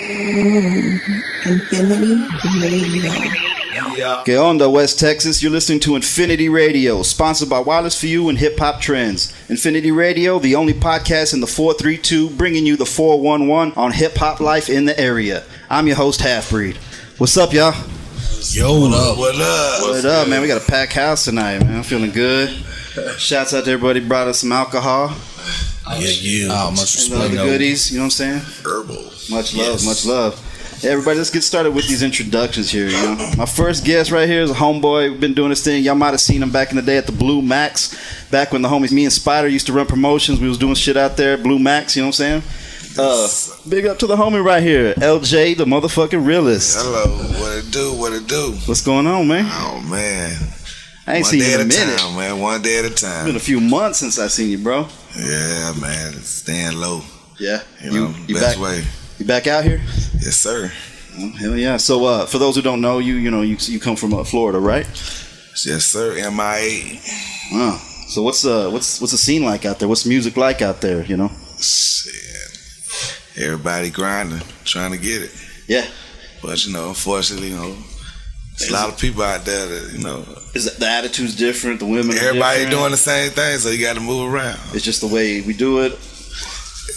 Infinity Radio. Que onda, West Texas? You're listening to Infinity Radio, sponsored by Wireless for You and Hip Hop Trends. Infinity Radio, the only podcast in the 432, bringing you the 411 on hip hop life in the area. I'm your host, Half-Breed. What's up, y'all? Yo, what up? What up, man? We got a packed house tonight, man. I'm feeling good. Shouts out to everybody who brought us some alcohol. Yeah. Much And all the goodies, you know what I'm saying? Herbal. Much love. Hey, everybody, let's get started with these introductions here, you know. My first guest right here is a homeboy. We've been doing this thing. Y'all might have seen him back in the day at the Blue Max. Back when the homies, me and Spider, used to run promotions. We was doing shit out there, Blue Max, you know what I'm saying? Big up to the homie right here, LJ, the motherfucking realist. Hello, what it do? What's going on, man? Oh, man. I ain't seen you in a minute. Time, man. One day at a time. It's been a few months since I seen you, bro. Yeah, man. Staying low. Yeah. You best way. You back out here? Yes, sir. Oh, hell yeah. So, for those who don't know you, you come from Florida, right? Yes, sir. MIA. So what's the scene like out there? What's music like out there? You know? Shit. Everybody grinding, trying to get it. Yeah. But unfortunately, there's a lot of people out there that Is the attitude's different? The women. Everybody are doing the same thing, so you got to move around. It's just the way we do it.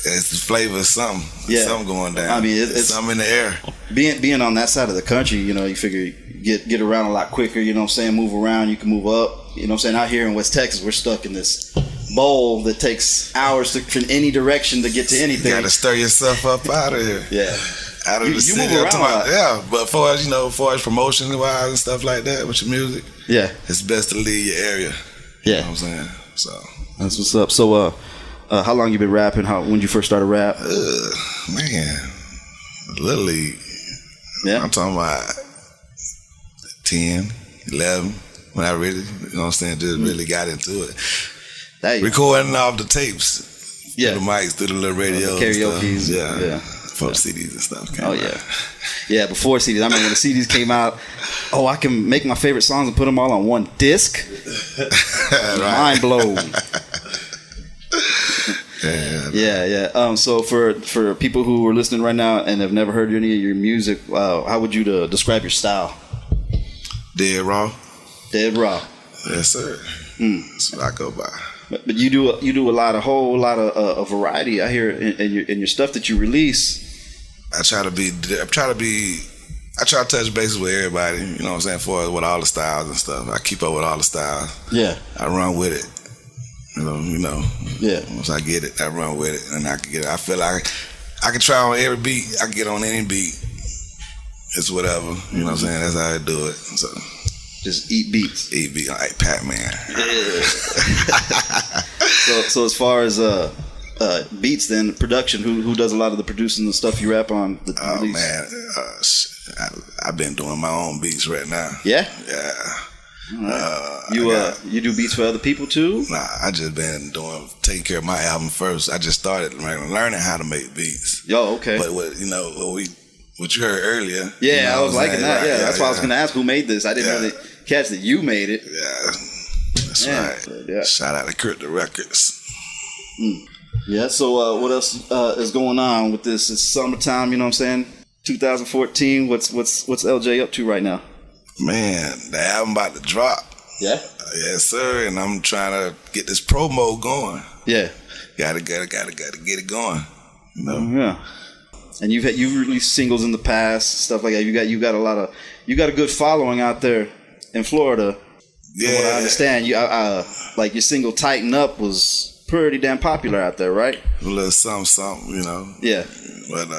It's the flavor of something. Yeah. Something going down. I mean, it's something in the air. Being on that side of the country, you figure you get around a lot quicker. You know what I'm saying? Move around. You can move up. You know what I'm saying? Out here in West Texas, we're stuck in this bowl that takes hours from any direction to get to anything. You got to stir yourself up out of here. Yeah. Out of the city. You move around a lot. Yeah, but as far as promotion wise and stuff like that with your music, yeah, it's best to leave your area. Yeah. You know what I'm saying? So that's what's up. So how long you been rapping? When did you first start rap? Man, Little League. Yeah. I'm talking about 10, 11, when I really, just really got into it. Recording off the tapes. Yeah. Through the mics, through the little radio. Karaoke's. Yeah. Before CDs and stuff came out. Yeah, before CDs. I remember when the CDs came out, I can make my favorite songs and put them all on one disc. Mind blown. Yeah. So for people who are listening right now and have never heard any of your music, how would you describe your style? Dead raw. Dead raw. Yes, sir. That's what I go by. But you do a whole lot of variety. I hear in your stuff that you release. I try to touch bases with everybody. You know what I'm saying? With all the styles and stuff. I keep up with all the styles. Yeah. I run with it. Yeah. Once I get it, I run with it, and I can get it. I feel like I can try on every beat. I can get on any beat. It's whatever. You know what I'm saying? That's how I do it. So. Just eat beats. Eat beats like Pac-Man. Yeah. So as far as beats, then production, who does a lot of the producing and the stuff you rap on? Man, I've been doing my own beats right now. Yeah. Right. You do beats for other people too? Nah, I just been taking care of my album first. I just started learning how to make beats. Yo, okay. But what you heard earlier. Yeah, I was liking that. Yeah, that's why I was going to ask who made this. I didn't really catch that you made it. Yeah, that's right. Yeah. Shout out to Crypto Records. Yeah, so what else is going on with this? It's summertime, you know what I'm saying? 2014, what's LJ up to right now? Man, the album about to drop. Yeah? Yes, sir, and I'm trying to get this promo going. Yeah. Gotta get it going. Yeah. And you've released singles in the past, stuff like that. You got a good following out there in Florida. Yeah, from what I understand, like your single "Tighten Up" was pretty damn popular out there, right? A little something, Yeah, but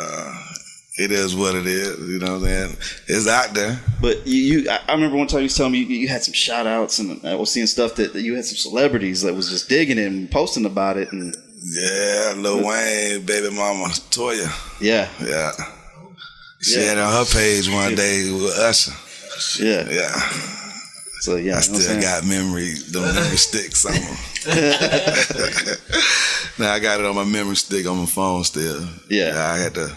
it is what it is. You know what I'm saying? It's out there. But I remember one time you was telling me you had some shout outs, and I was seeing stuff that you had some celebrities that was just digging it and posting about it, and. Yeah, Lil Wayne, baby mama Toya. Yeah. She had on her page one day with Usher. Yeah. So yeah, I still got the memory sticks on them. Now I got it on my memory stick on my phone still. Yeah. I had to.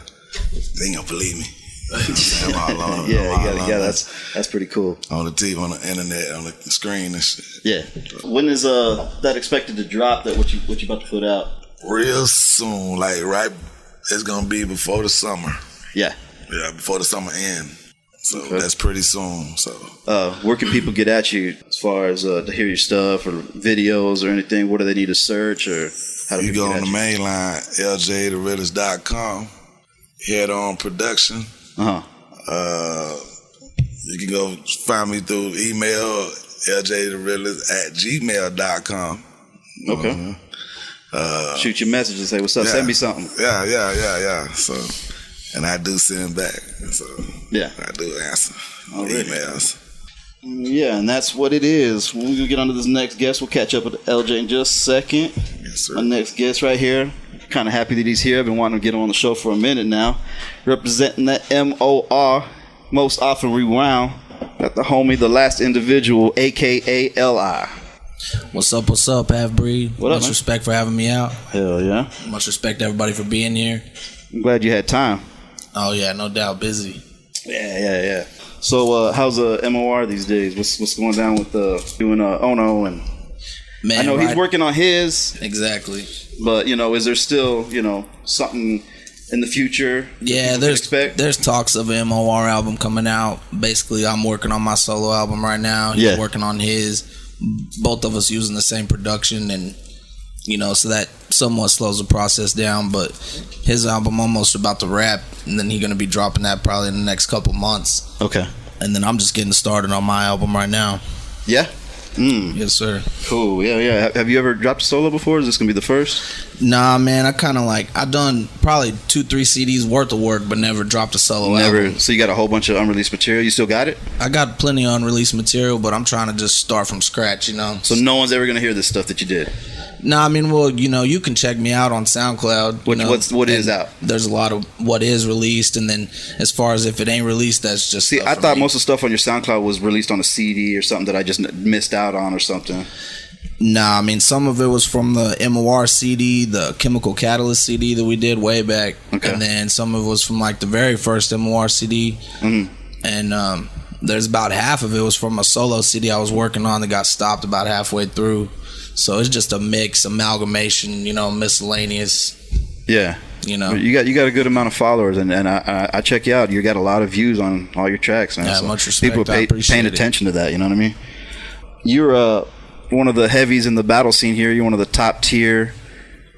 They ain't gonna believe me. I'm all on. Yeah. That's pretty cool. On the TV, on the internet, on the screen and shit. Yeah. When is that expected to drop? That what you about to put out? Real soon, like right. It's gonna be before the summer. Yeah. Yeah, before the summer end. So that's pretty soon. So where can people get at you as far as to hear your stuff or videos or anything? What do they need to search, or how do you people go get on at the you? main line, LJDaRealist.com, head on production. You can go find me through email, LJDaRealist@gmail.com. Okay. Shoot your message and say, what's up? Yeah. Send me something. Yeah. So, and I do send back. So, Yeah. I do answer Already. emails. Yeah, and that's what it is. When we get on to this next guest, we'll catch up with LJ in just a second. Yes, sir. My next guest right here. Kind of happy that he's here. I've been wanting to get him on the show for a minute now. Representing that MOR, most often rewound. Got the homie, the last individual, a.k.a. L.I. What's up, Half Breed? What up, Much man? respect for having me out. Hell yeah. Much respect to everybody for being here. I'm glad you had time. Oh yeah, no doubt, busy. Yeah. So, how's MOR these days? What's going down with doing Ono? And Man, I know he's right- working on his, Exactly. but is there still something in the future? that Yeah, people can expect? there's talks of an MOR album coming out. Basically, I'm working on my solo album right now. He's Yeah. working on his. Both of us using the same production, and so that somewhat slows the process down. But his album almost about to wrap, and then he's gonna be dropping that probably in the next couple months. Okay. And then I'm just getting started on my album right now. Yeah. Yes, sir. Cool. Yeah. Have you ever dropped a solo before? Is this gonna be the first? Nah, man, I kind of I done probably 2-3 CDs worth of work, but never dropped a solo Never. album. So you got a whole bunch of unreleased material. You still got it? I got plenty of unreleased material, but I'm trying to just start from scratch, So no one's ever gonna hear this stuff that you did. Nah, I mean, well, you can check me out on SoundCloud. What is out? There's a lot of what is released, and then as far as if it ain't released, that's just See, stuff I from thought me. most of the stuff on your SoundCloud was released on a CD or something that I just missed out on or something. Nah, I mean, some of it was from the MOR CD, the Chemical Catalyst CD that we did way back, Okay. and then some of it was from the very first MOR CD, and there's about half of it was from a solo CD I was working on that got stopped about halfway through. So it's just a mix, amalgamation, miscellaneous. Yeah. You got a good amount of followers, and I check you out. You got a lot of views on all your tracks, man. Yeah, So much respect. people I are appreciate paying it. attention to that. You know what I mean? You're one of the heavies in the battle scene here. You're one of the top tier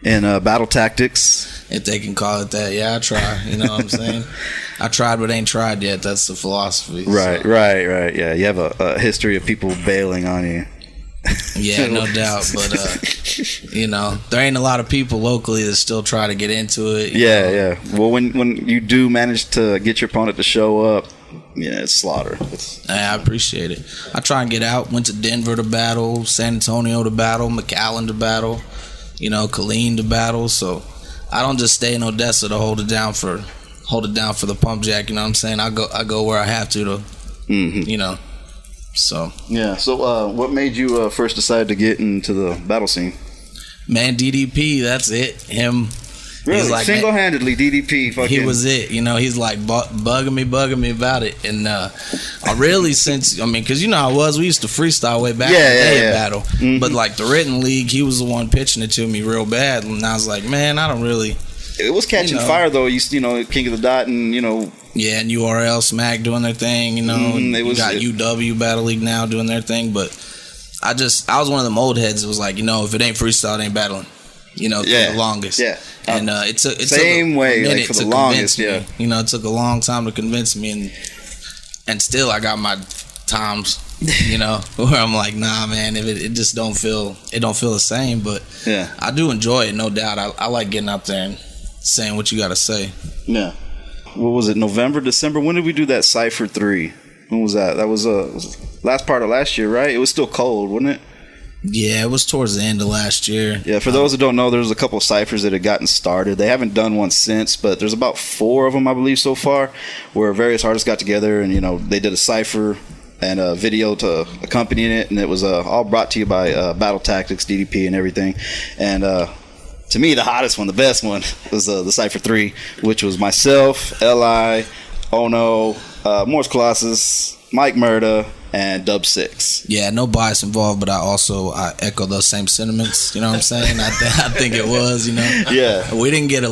in battle tactics. If they can call it that. Yeah, I try. You know what I'm saying? I tried but ain't tried yet. That's the philosophy. Right. So, Yeah, you have a history of people bailing on you. yeah, no doubt. But, there ain't a lot of people locally that still try to get into it. you know. Yeah. Well, when you do manage to get your opponent to show up, it's slaughter. I appreciate it. I try and get out. Went to Denver to battle, San Antonio to battle, McAllen to battle, Killeen to battle. So I don't just stay in Odessa to hold it down for the pump jack. You know what I'm saying? I go where I have to. So Yeah. So what made you first decide to get into the battle scene? man, DDP, that's it. Him. Really, He's like, single-handedly, DDP. Fucking. He was it, he's like bugging me about it. And I really, because how it was, we used to freestyle way back in the day at battle. But the written league, he was the one pitching it to me real bad. And I was like, man, I don't really. It was catching fire, though. King of the Dot and, Yeah, and URL, Smack doing their thing, and you got UW Battle League now doing their thing. But I was one of them old heads. It was like, if it ain't freestyle, it ain't battling. For the longest. Yeah. And it took Same a way, minute for the to longest, convince me. It took a long time to convince me, and still I got my times, where I'm like, nah, man, if it just don't feel the same. But Yeah. I do enjoy it, no doubt. I like getting out there and saying what you got to say. Yeah. What was it, November, December? When did we do that Cypher 3? When was that? That was last part of last year, right? It was still cold, wasn't it? Yeah, it was towards the end of last year. Yeah, for those that don't know, there's a couple of ciphers that had gotten started. They haven't done one since, but there's about 4 of them, I believe, so far, where various artists got together and, they did a cipher and a video to accompany it, and it was all brought to you by Battle Tactics, DDP, and everything. And to me, the hottest one, the best one, was the Cypher 3, which was myself, L.I., Ono, Morse Colossus, Mike Murda, and Dub 6. Yeah, no bias involved, but I echo those same sentiments. You know what I'm saying? I think it was. You know. Yeah. We didn't get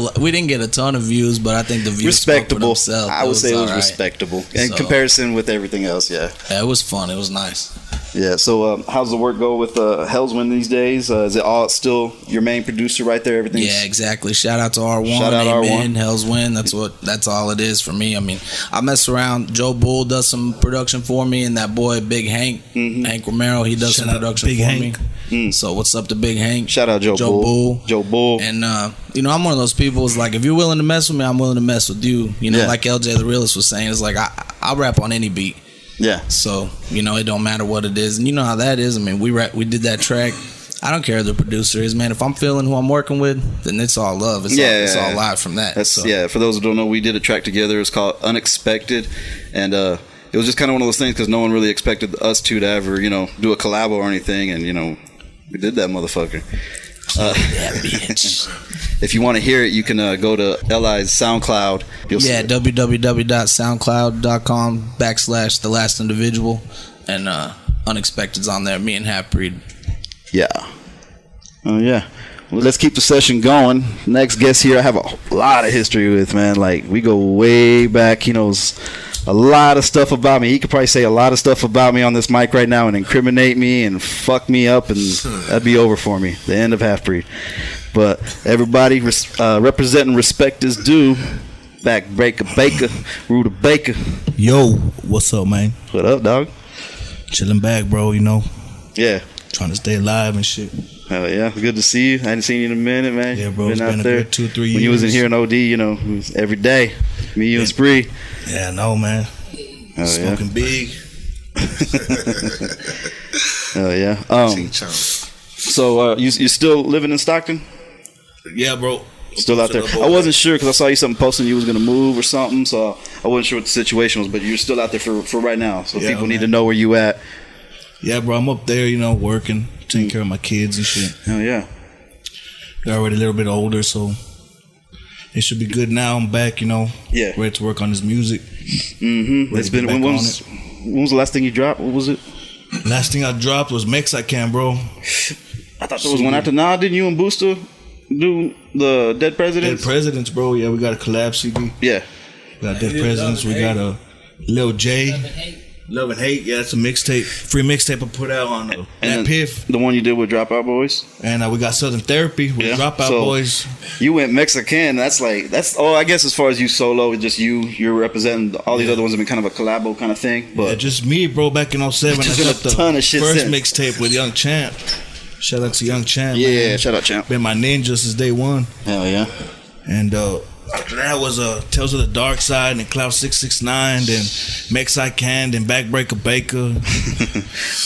a ton of views, but I think the views respectable. spoke for themselves. I would say it was all right. respectable in comparison with everything else. Yeah. Yeah, it was fun. It was nice. Yeah. So, how's the work go with Hellswind these days? Is it all still your main producer right there? Everything. Yeah, exactly. Shout out to R1. Shout out Amen. R1. Hellswind. That's all it is for me. I mean, I mess around. Joe Bull does some production for me, and that boy Big Hank, Hank Romero, he does some production for Hank. me. So what's up to Big Hank? Shout out Joe Bull. Joe Bull. And you know, I'm one of those people. It's like if you're willing to mess with me, I'm willing to mess with you. You know, Yeah. like LJ the Realist was saying, it's like I'll rap on any beat. Yeah. So, you know, it don't matter what it is. And you know how that is. I mean, we did that track. I don't care who the producer is, man. If I'm feeling who I'm working with, then it's all love. It's all live from that. Yeah, for those who don't know, we did a track together. It's called Unexpected. And it was just kind of one of those things because no one really expected us two to ever, you know, do a collabo or anything. And, you know, we did that motherfucker. Yeah, bitch. If you want to hear it, you can go to Li's SoundCloud. You'll see it. www.soundcloud.com/The Last Individual, and Unexpected's on there. Me and Halfbreed. Yeah. Oh, yeah. Well, let's keep the session going. Next guest here, I have a lot of history with, man. Like, we go way back. He knows a lot of stuff about me. He could probably say a lot of stuff about me on this mic right now and incriminate me and fuck me up, and that'd be over for me. The end of Halfbreed. But everybody representing respect is due. Backbreaker Baker, Rudabaka. Yo, what's up, man? What up, dog? Chilling back, bro, you know. Yeah. Trying to stay alive and shit. Hell yeah. Good to see you. I hadn't seen you in a minute, man. Yeah, bro. It's been a good 2-3 years. When you was in here in OD, you know, it was every day. Me, you, and Spree. Yeah, I know, man. Hell Smoking yeah. big. Hell yeah. So you still living in Stockton? Yeah, bro. Still out there? I wasn't sure because I saw you something posting you was going to move or something, so I wasn't sure what the situation was, but you're still out there for right now, so people need to know where you at. Yeah, bro, I'm up there, you know, working, taking care of my kids and shit. Hell yeah. They're already a little bit older, so it should be good now. I'm back, you know, ready to work on this music. Mm-hmm. It's been, when was the last thing you dropped? What was it? Last thing I dropped was Mexican, bro. I thought there was one after. Nah, didn't you and Booster do the Dead Presidents? Dead Presidents, bro. Yeah, we got a collab CD. Yeah. We got Dead Presidents. We got a Lil J. Love and Hate. Yeah, that's a mixtape. Free mixtape I put out on that Piff. The one you did with Dropout Boys. And we got Southern Therapy with Dropout Boys. You went Mexican. That's I guess as far as you solo, it's just you're representing. All these other ones have been kind of a collabo kind of thing. But just me, bro. Back in 07, just I been dropped a ton of shit first since. mixtape with Young Champ. Shout out to Young Champ. Yeah, man. shout out Champ. Been my ninja since day one. Hell yeah. And after that was Tales of the Dark Side and Cloud 669, then Mexican, then Backbreaker Baker. A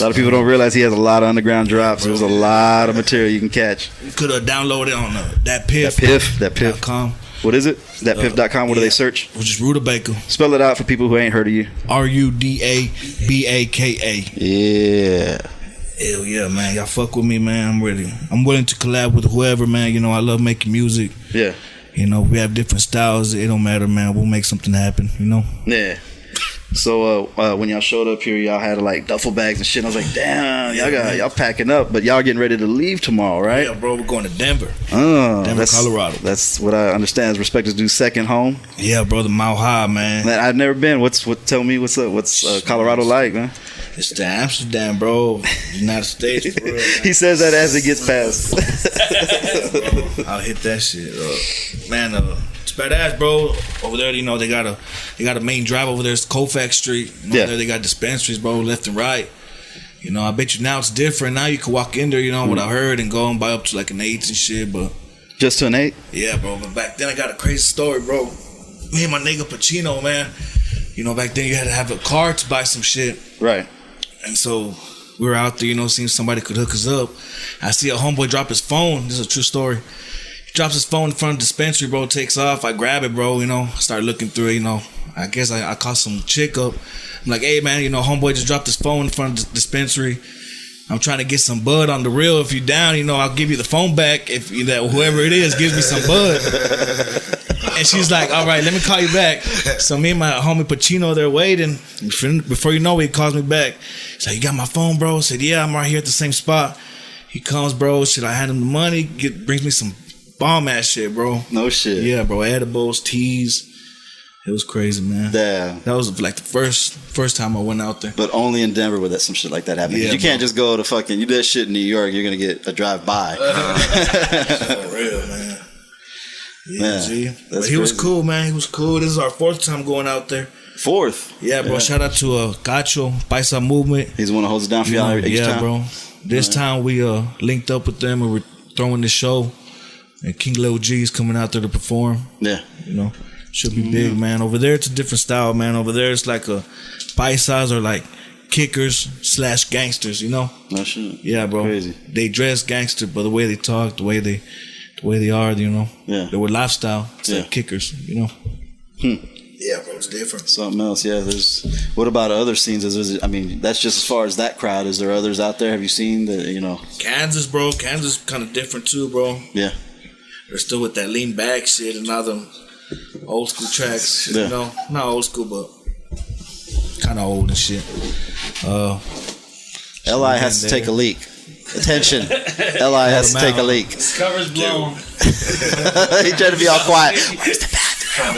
lot of people don't realize he has a lot of underground drops. There's a lot of material you can catch. You could have downloaded on that Piff. That Piff.com. What is it? Thatpiff.com. What do they search? Which is Rudabaka. Spell it out for people who ain't heard of you. Rudabaka. Yeah. Hell yeah, man. Y'all fuck with me, man. I'm ready. I'm willing to collab with whoever, man. You know, I love making music. Yeah. You know, we have different styles. It don't matter, man. We'll make something happen, you know? Yeah. So when y'all showed up here, y'all had like duffel bags and shit. I was like, damn, y'all packing up, but y'all getting ready to leave tomorrow, right? Yeah, bro. We're going to Denver. Denver, Colorado. That's what I understand is Respect is Dude's second home. Yeah, brother. Mile High, man. I've never been. Tell me what's up? What's Colorado like, man? It's the Amsterdam, bro. United States, bro. He says that as it gets past. I'll hit that shit, man. It's badass, bro. Over there, you know, they got a main drive over there. It's Colfax Street. Over there, they got dispensaries, bro, left and right. You know, I bet you now it's different. Now you can walk in there, you know, what I heard, and go and buy up to like an 8 and shit. But just to an 8? Yeah, bro. But back then, I got a crazy story, bro. Me and my nigga Pacino, man. You know, back then you had to have a car to buy some shit. Right. And so we were out there, you know, seeing somebody could hook us up. I see a homeboy drop his phone. This is a true story. He drops his phone in front of the dispensary, bro, takes off. I grab it, bro, you know, start looking through it, you know. I guess I caught some chick up. I'm like, hey, man, you know, homeboy just dropped his phone in front of the dispensary. I'm trying to get some bud on the real. If you're down, you know, I'll give you the phone back. If that whoever it is gives me some bud. And she's like, all right, let me call you back. So me and my homie Pacino, they're waiting. Before you know it, he calls me back. He's like, you got my phone, bro? I said, yeah, I'm right here at the same spot. He comes, bro. Shit, I hand him the money. Brings me some bomb ass shit, bro. No shit. Yeah, bro. Edibles, teas. It was crazy, man. Damn. That was like the first time I went out there. But only in Denver would some shit like that happen. Yeah, you can't just go to fucking, you do that shit in New York, you're going to get a drive-by. For real, man. Yeah, Man, G. that's But he was crazy. cool, man. He was cool. This is our 4th time going out there. 4th? Yeah, bro. Shout out to Gacho, Paisa Movement. He's the one that holds it down for y'all each Yeah, time? bro. This time we linked up with them and we're throwing the show. And King Lil G is coming out there to perform. Yeah. You know, should be big, man. Over there, it's a different style, man. Over there, it's like paisas or like kickers / gangsters, you know? No shit. Yeah, bro. Crazy. They dress gangster, but the way they talk, the way they are, you know? Yeah. They were lifestyle. It's Yeah. like kickers, you know? Yeah, bro, it's different. Something else, yeah. What about other scenes? I mean, that's just as far as that crowd. Is there others out there? Have you seen the, you know? Kansas, bro. Kansas kind of different too, bro. Yeah. They're still with that lean back shit and all them old school tracks. Yeah. You know, not old school, but kind of old and shit. Li has to take a leak. Attention. Li has to take a leak. Cover's blown. He tried to be all quiet. Where's the bathroom?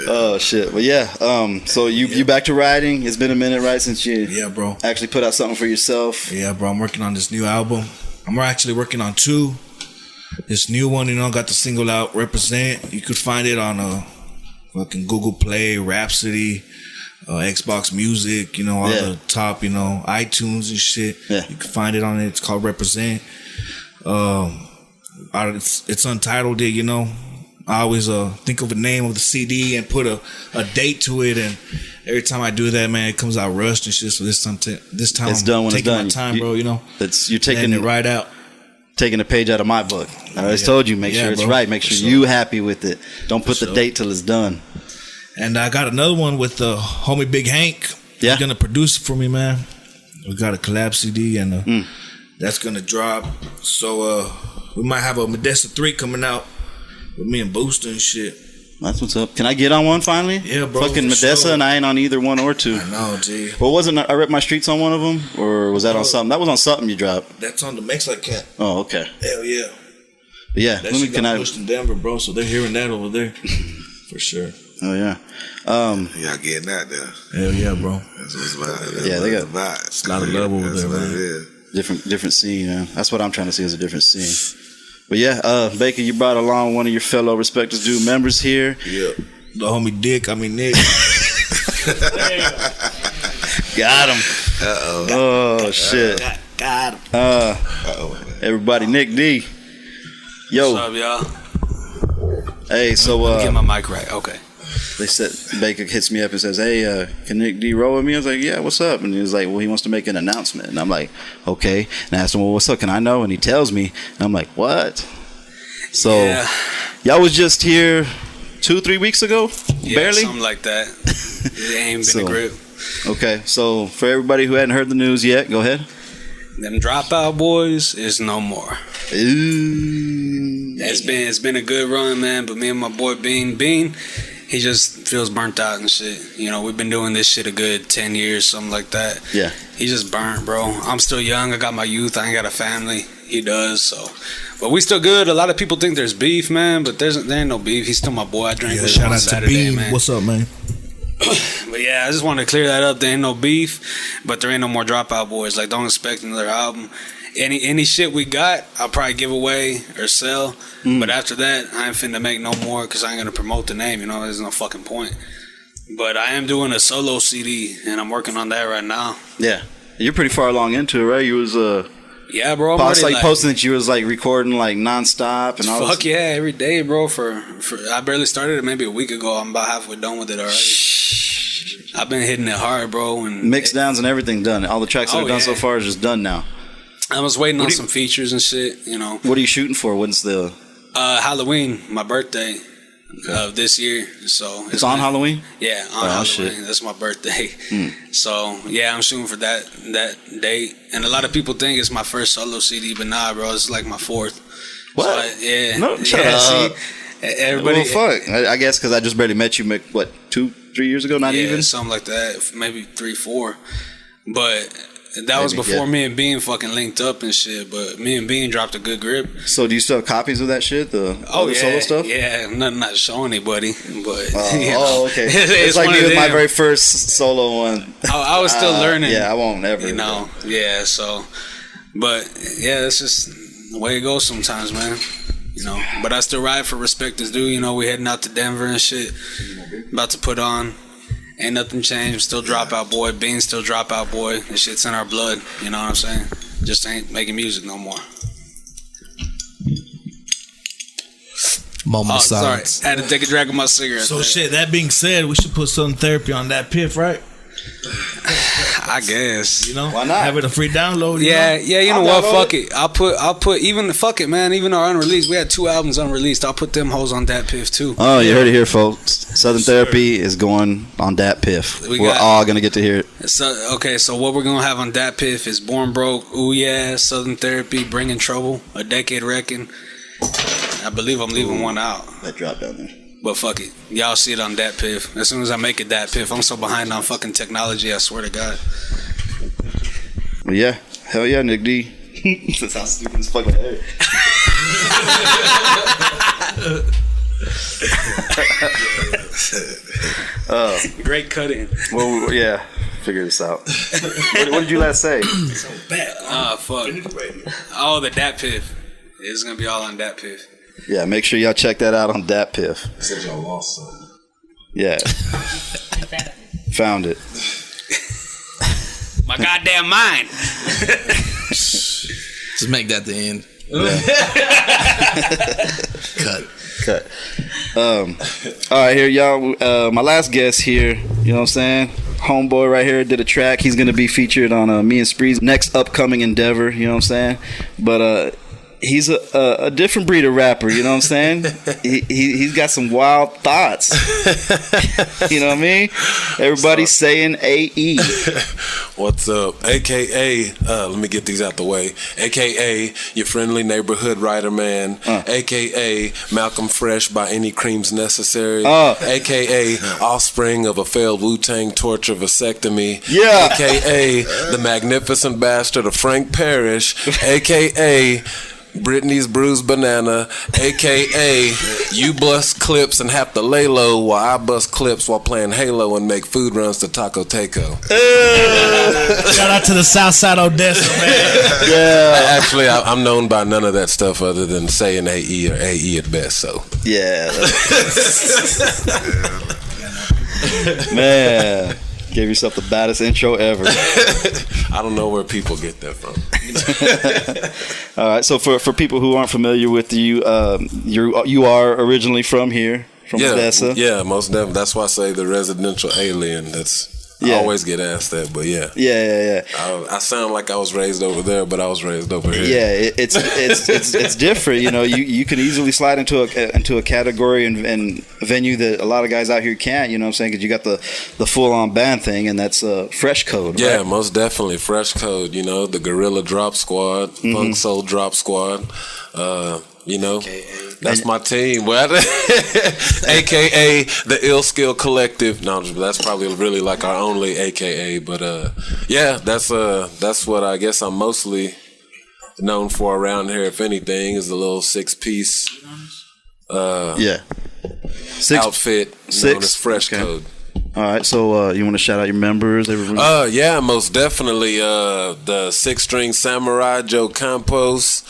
Oh shit. Well, yeah. So you back to writing? It's been a minute, right, since you Yeah, bro. actually put out something for yourself. Yeah, bro. I'm working on this new album. I'm actually working on 2. This new one, you know, got the single out, Represent. You could find it on fucking Google Play, Rhapsody, Xbox Music, you know, all the top, you know, iTunes and shit. Yeah. You can find it on it. It's called Represent. It's untitled, you know. I always think of the name of the CD and put a date to it, and every time I do that, man, it comes out rushed and shit. So this time It's I'm done when it's taking done. my time, bro. You know, You're taking it right out. taking a page out of my book. I always told you, make Yeah, sure it's bro. right. Make For sure sure. you happy with it. Don't put the sure. date till it's done. And I got another one with the homie Big Hank. Yeah. He's gonna produce it for me, man. We got a collab CD, and that's gonna drop. So we might have a Modesta 3 coming out with me and Booster and shit. That's what's up. Can I get on one finally? Yeah, bro, Fucking for Modessa, sure. and I ain't on either one or 2. I know, G. Well, wasn't I Rip My Streets on one of them, or was that on something? That was on something you dropped. That's on the Mexican Cat. Oh, okay. Hell yeah. But yeah, That let me. shit Can got I? pushed in Denver, bro. So they're hearing that over there for sure. Oh yeah. Y'all getting that there. Hell yeah, bro. That's what's about. Yeah, they got vibes. a lot of love over That's there, what man. it is. different scene, man. That's what I'm trying to see, is a different scene. But yeah, Baker, you brought along one of your fellow Respecters Due members here. Yeah. The homie Nick. Got him. Oh shit. God. Everybody, Nick D. Yo. What's up, y'all? Hey, so Get my mic right. Okay. they said Baker hits me up and says, "Hey, can Nick D roll with me?" I was like, "Yeah, what's up?" And he was like, "Well, he wants to make an announcement." And I'm like, "Okay." And I asked him, "Well, what's up? Can I know?" And he tells me, and I'm like, "What?" So Yeah. y'all was just here 2-3 weeks ago, Yeah, barely. something like that. It ain't been So- a grip. Okay, so for everybody who hadn't heard the news yet, go ahead. Them dropout boys is no more. Ooh. It's been a good run, man. But me and my boy Bean, he just feels burnt out and shit. You know, we've been doing this shit a good 10 years, something like that. Yeah. He just burnt, bro. I'm still young. I got my youth. I ain't got a family. He does, so. But we still good. A lot of people think there's beef, man. But there ain't no beef. He's still my boy. I drank Yeah, with him shout on out to Saturday, B. man. What's up, man? But yeah, I just want to clear that up. There ain't no beef, but there ain't no more Dropout Boys. Like, don't expect another album. Any shit we got, I'll probably give away or sell. But after that, I ain't finna make no more because I ain't gonna promote the name. You know, there's no fucking point. But I am doing a solo CD, and I'm working on that right now. Yeah. You're pretty far along into it, right? You was Yeah, bro. I'm I was already, like posting that you was like recording like nonstop and all. Fuck yeah, every day, bro. For I barely started it maybe a week ago. I'm about halfway done with it already. I've been hitting it hard, bro. And Mix downs and everything done. All the tracks that Oh, are done yeah. so far is just done now. I was waiting on do you- some features and shit. You know, What are you shooting for? When's the? Halloween, my birthday. of this year. So It's on Halloween? Yeah, on Halloween. Shit. That's my birthday. So yeah, I'm shooting for that date. And a lot of people think it's my first solo CD, but nah, bro, it's like my fourth. What? So yeah. No, shut yeah, up. see, everybody. Well, fuck. I guess because I just barely met you, what, 2-3 years ago? Not even? Something like that. Maybe 3-4. But that was Maybe, before me and Bean fucking linked up and shit. But me and Bean dropped a good grip. So do you still have copies of that shit? The solo stuff? Yeah, nothing not to show anybody. But okay. It's like me with my very first solo one. I was still learning. Yeah, I won't ever. Yeah, so. But yeah, it's just the way it goes sometimes, man. But I still ride for respect is due. We heading out to Denver and shit. About to put on. Ain't nothing changed. Still Dropout Boy. Bean still Dropout Boy. This shit's in our blood. You know what I'm saying? Just ain't making music no more. Moment of silence. Sorry. I had to take a drag of my cigarette. So shit, that being said, we should put Southern Therapy on that piff, right? I guess. Why not? Have it a free download. Yeah. You know what? Fuck it. I'll put even fuck it, man. Even our unreleased, we had 2 albums unreleased. I'll put them hoes on that piff too. Oh, you heard it here, folks. Southern Therapy is going on that piff. We're all gonna get to hear it. So what we're gonna have on that piff is Born Broke, Ooh Yeah, Southern Therapy, Bringing Trouble, A Decade Reckon. I believe I'm leaving one out. That drop down there. But fuck it. Y'all see it on that piff. As soon as I make it that piff, I'm so behind on fucking technology, I swear to God. Well, yeah. Hell yeah, Nick D. That sounds stupid as fuck. Hey. Great cutting. Well, yeah. Figure this out. What did you last say? Fuck. Oh, the Dat Piff. It's gonna be all on Dat Piff. Yeah, make sure y'all check that out on Dat Piff. Said y'all lost something. Yeah. Found it. My goddamn mind. Just make that the end. Cut. All right, here, y'all. My last guest here, you know what I'm saying? Homeboy right here did a track. He's going to be featured on me and Spree's next upcoming endeavor, you know what I'm saying? But he's a different breed of rapper, you know what I'm saying? He's got some wild thoughts. You know what I mean? Everybody's saying AE. What's up? AKA, let me get these out the way. AKA, your friendly neighborhood writer man. AKA, Malcolm Fresh by any creams necessary. AKA, offspring of a failed Wu-Tang torture vasectomy. Yeah. AKA, the magnificent bastard of Frank Parrish. AKA, Britney's bruised banana, aka you bust clips and have to lay low while I bust clips while playing Halo and make food runs to Taco Taco. Shout out to the Southside Odessa, man. Yeah. Actually, I'm known by none of that stuff other than saying AE or AE at best. So Yeah. Man. Gave yourself the baddest intro ever. I don't know where people get that from. All right, so for people who aren't familiar with you, you are originally from here, from Odessa. Yeah, most definitely. That's why I say the residential alien. I always get asked that, but yeah. I sound like I was raised over there, but I was raised over here. Yeah, it's different. You know, you can easily slide into a category and venue that a lot of guys out here can't. You know what I'm saying? Because you got the full on band thing, and that's Fresh Code. Yeah, right? most definitely Fresh Code. You know, the Gorilla Drop Squad, Funk Soul Drop Squad. You know, that's my team. AKA the Ill Skill Collective. No, that's probably really like our only AKA. But yeah, that's what I guess I'm mostly known for around here. If anything, is the little 6-piece outfit known as Fresh Code. All right, so you want to shout out your members? Yeah, most definitely. The 6-string samurai Joe Campos,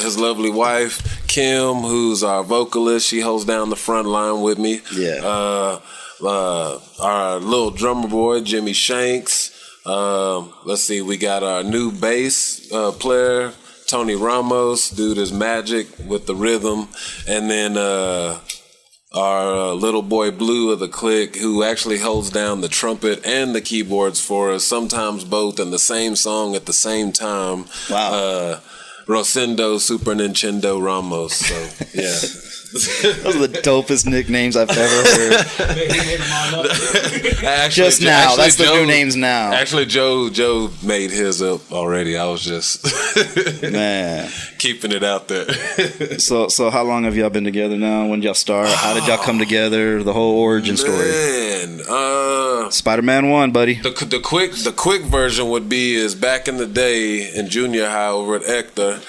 his lovely wife Kim, who's our vocalist. She holds down the front line with me. Yeah. Our little drummer boy Jimmy Shanks. Let's see, we got our new bass player Tony Ramos. Dude is magic with the rhythm, and then our little boy Blue of the clique, who actually holds down the trumpet and the keyboards for us, sometimes both in the same song at the same time. Wow. Rosendo Super Nintendo Ramos. So yeah. Those are the dopest nicknames I've ever heard. Just now. That's the new names now. Actually, Joe made his up already. I was just Man. keeping it out there. So how long have y'all been together now? When did y'all start? How did y'all come together? The whole origin story. Man, Spider-Man 1, buddy. the quick version would be is back in the day in junior high over at Ector.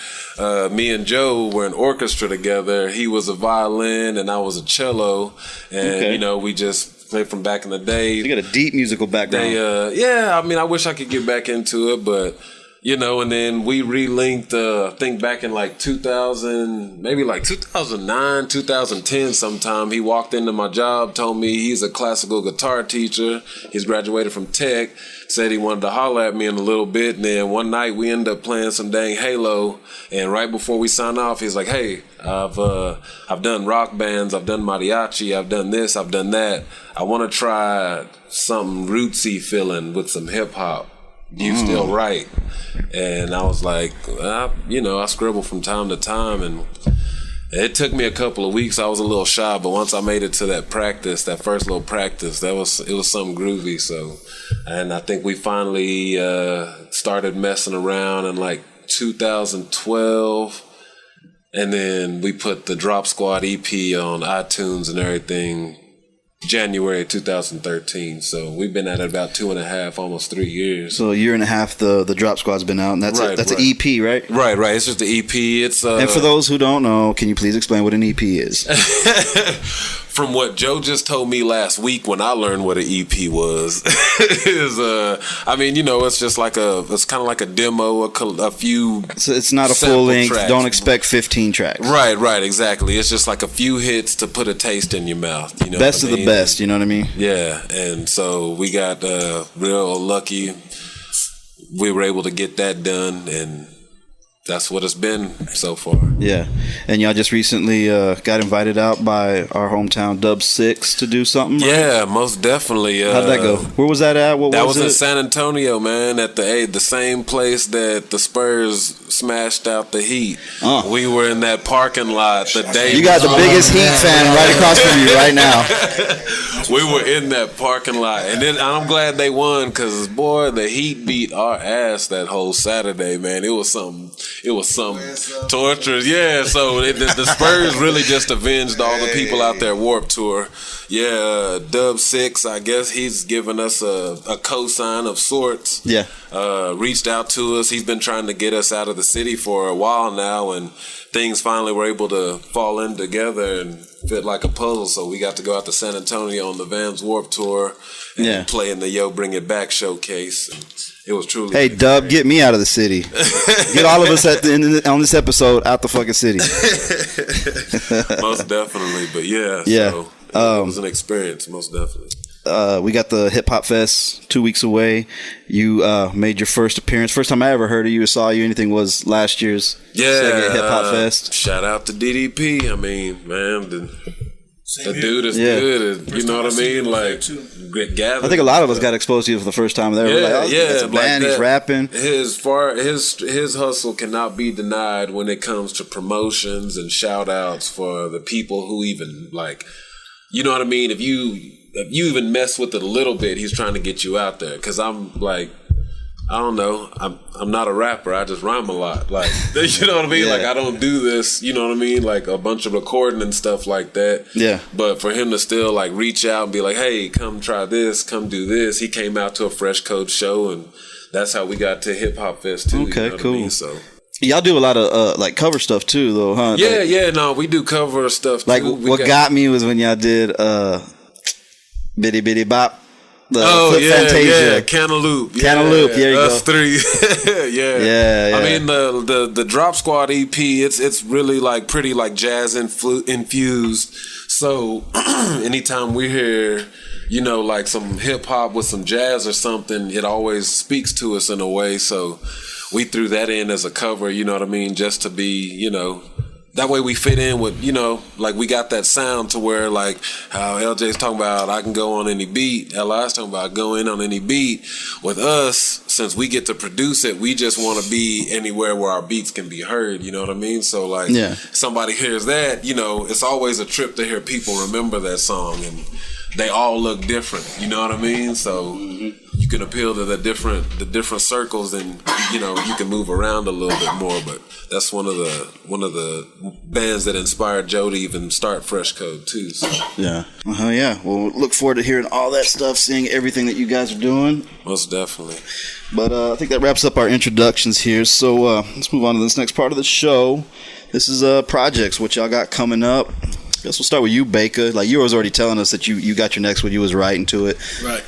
Me and Joe were in orchestra together. He was a violin and I was a cello, and we just played from back in the day. You got a deep musical background. I mean, I wish I could get back into it, but and then we relinked. I think back in like 2000, maybe like 2009, 2010. Sometime he walked into my job, told me he's a classical guitar teacher. He's graduated from Tech. Said he wanted to holler at me in a little bit, and then one night we ended up playing some dang Halo. And right before we signed off, he's like, "Hey, I've done rock bands, I've done mariachi, I've done this, I've done that. I want to try something rootsy feeling with some hip hop. Do you still write?" And I was like, I scribble from time to time, and it took me a couple of weeks. I was a little shy, but once I made it to that first little practice, it was something groovy. So, and I think we finally started messing around in like 2012, and then we put the Drop Squad EP on iTunes and everything January 2013. So we've been at it about 2.5, almost 3 years. So a year and a half the Drop Squad's been out, and that's an EP, right? Right. It's just the EP. It's and for those who don't know, can you please explain what an EP is? From what Joe just told me last week when I learned what an EP was, is it's just like it's kind of like a demo, a few. So it's not a full length. Tracks. Don't expect 15 tracks. Right, exactly. It's just like a few hits to put a taste in your mouth. Best of the best. You know what I mean? Yeah, and so we got real lucky. We were able to get that done, and that's what it's been so far. Yeah. And y'all just recently got invited out by our hometown Dub 6 to do something, right? Yeah, most definitely. How'd that go? Where was that at? What was it? That was in San Antonio, man, at the same place that the Spurs smashed out the Heat. We were in that parking lot the day. You got the biggest Heat fan right across from you right now. We were in that parking lot. And then I'm glad they won, because, boy, the Heat beat our ass that whole Saturday, man. It was some torturous. Yeah, so the Spurs really just avenged all the people out there Warped Tour. Yeah, Dub 6, I guess he's given us a cosign of sorts. Yeah. Reached out to us. He's been trying to get us out of the city for a while now, and things finally were able to fall in together and fit like a puzzle. So we got to go out to San Antonio on the Vans Warped Tour and play in the Yo Bring It Back showcase. It was truly. Hey, Dub, get me out of the city. Get all of us on this episode out the fucking city. Most definitely, but yeah. So it was an experience, most definitely. We got the Hip Hop Fest 2 weeks away. You made your first appearance. First time I ever heard of you or saw you anything was last year's second Hip Hop Fest. Shout out to DDP. I mean, man, the dude is good. You know what I mean? Like, gathered. I think a lot of us got exposed to you for the first time there. That's a band. He's rapping. His hustle cannot be denied when it comes to promotions and shout outs for the people who even like. You know what I mean? If you even mess with it a little bit, he's trying to get you out there. Because I'm like, I don't know. I'm not a rapper. I just rhyme a lot. Like, you know what I mean? Like, I don't do this. You know what I mean? Like a bunch of recording and stuff like that. Yeah. But for him to still like reach out and be like, hey, come try this, come do this. He came out to a Fresh Code show, and that's how we got to Hip Hop Fest too. Okay, you know cool. What I mean? So. Y'all do a lot of like cover stuff too, though, huh? No, we do cover stuff too. Like what got me was when y'all did Bitty Bitty Bop. Fantasia. Cantaloupe. Cantaloupe, there you go. Us three. yeah. I mean the Drop Squad EP, it's really like pretty like jazz infused. So anytime we hear, like some hip hop with some jazz or something, it always speaks to us in a way. So we threw that in as a cover, you know what I mean, just to be, that way we fit in with, like we got that sound to where like how LJ's talking about I can go on any beat, LI's talking about go in on any beat. With us, since we get to produce it, we just want to be anywhere where our beats can be heard. You know what I mean? So like, somebody hears that, you know, it's always a trip to hear people remember that song, and they all look different. You know what I mean? So you can appeal to the different circles, and you know, you can move around a little bit more. But that's one of the bands that inspired Joe to even start Fresh Code too. So. Yeah. Well, look forward to hearing all that stuff, seeing everything that you guys are doing. Most definitely. But I think that wraps up our introductions here. So let's move on to this next part of the show. This is projects, what y'all got coming up. I guess we'll start with you, Baker. Like, you was already telling us that you got your next one. You was writing to it. Right.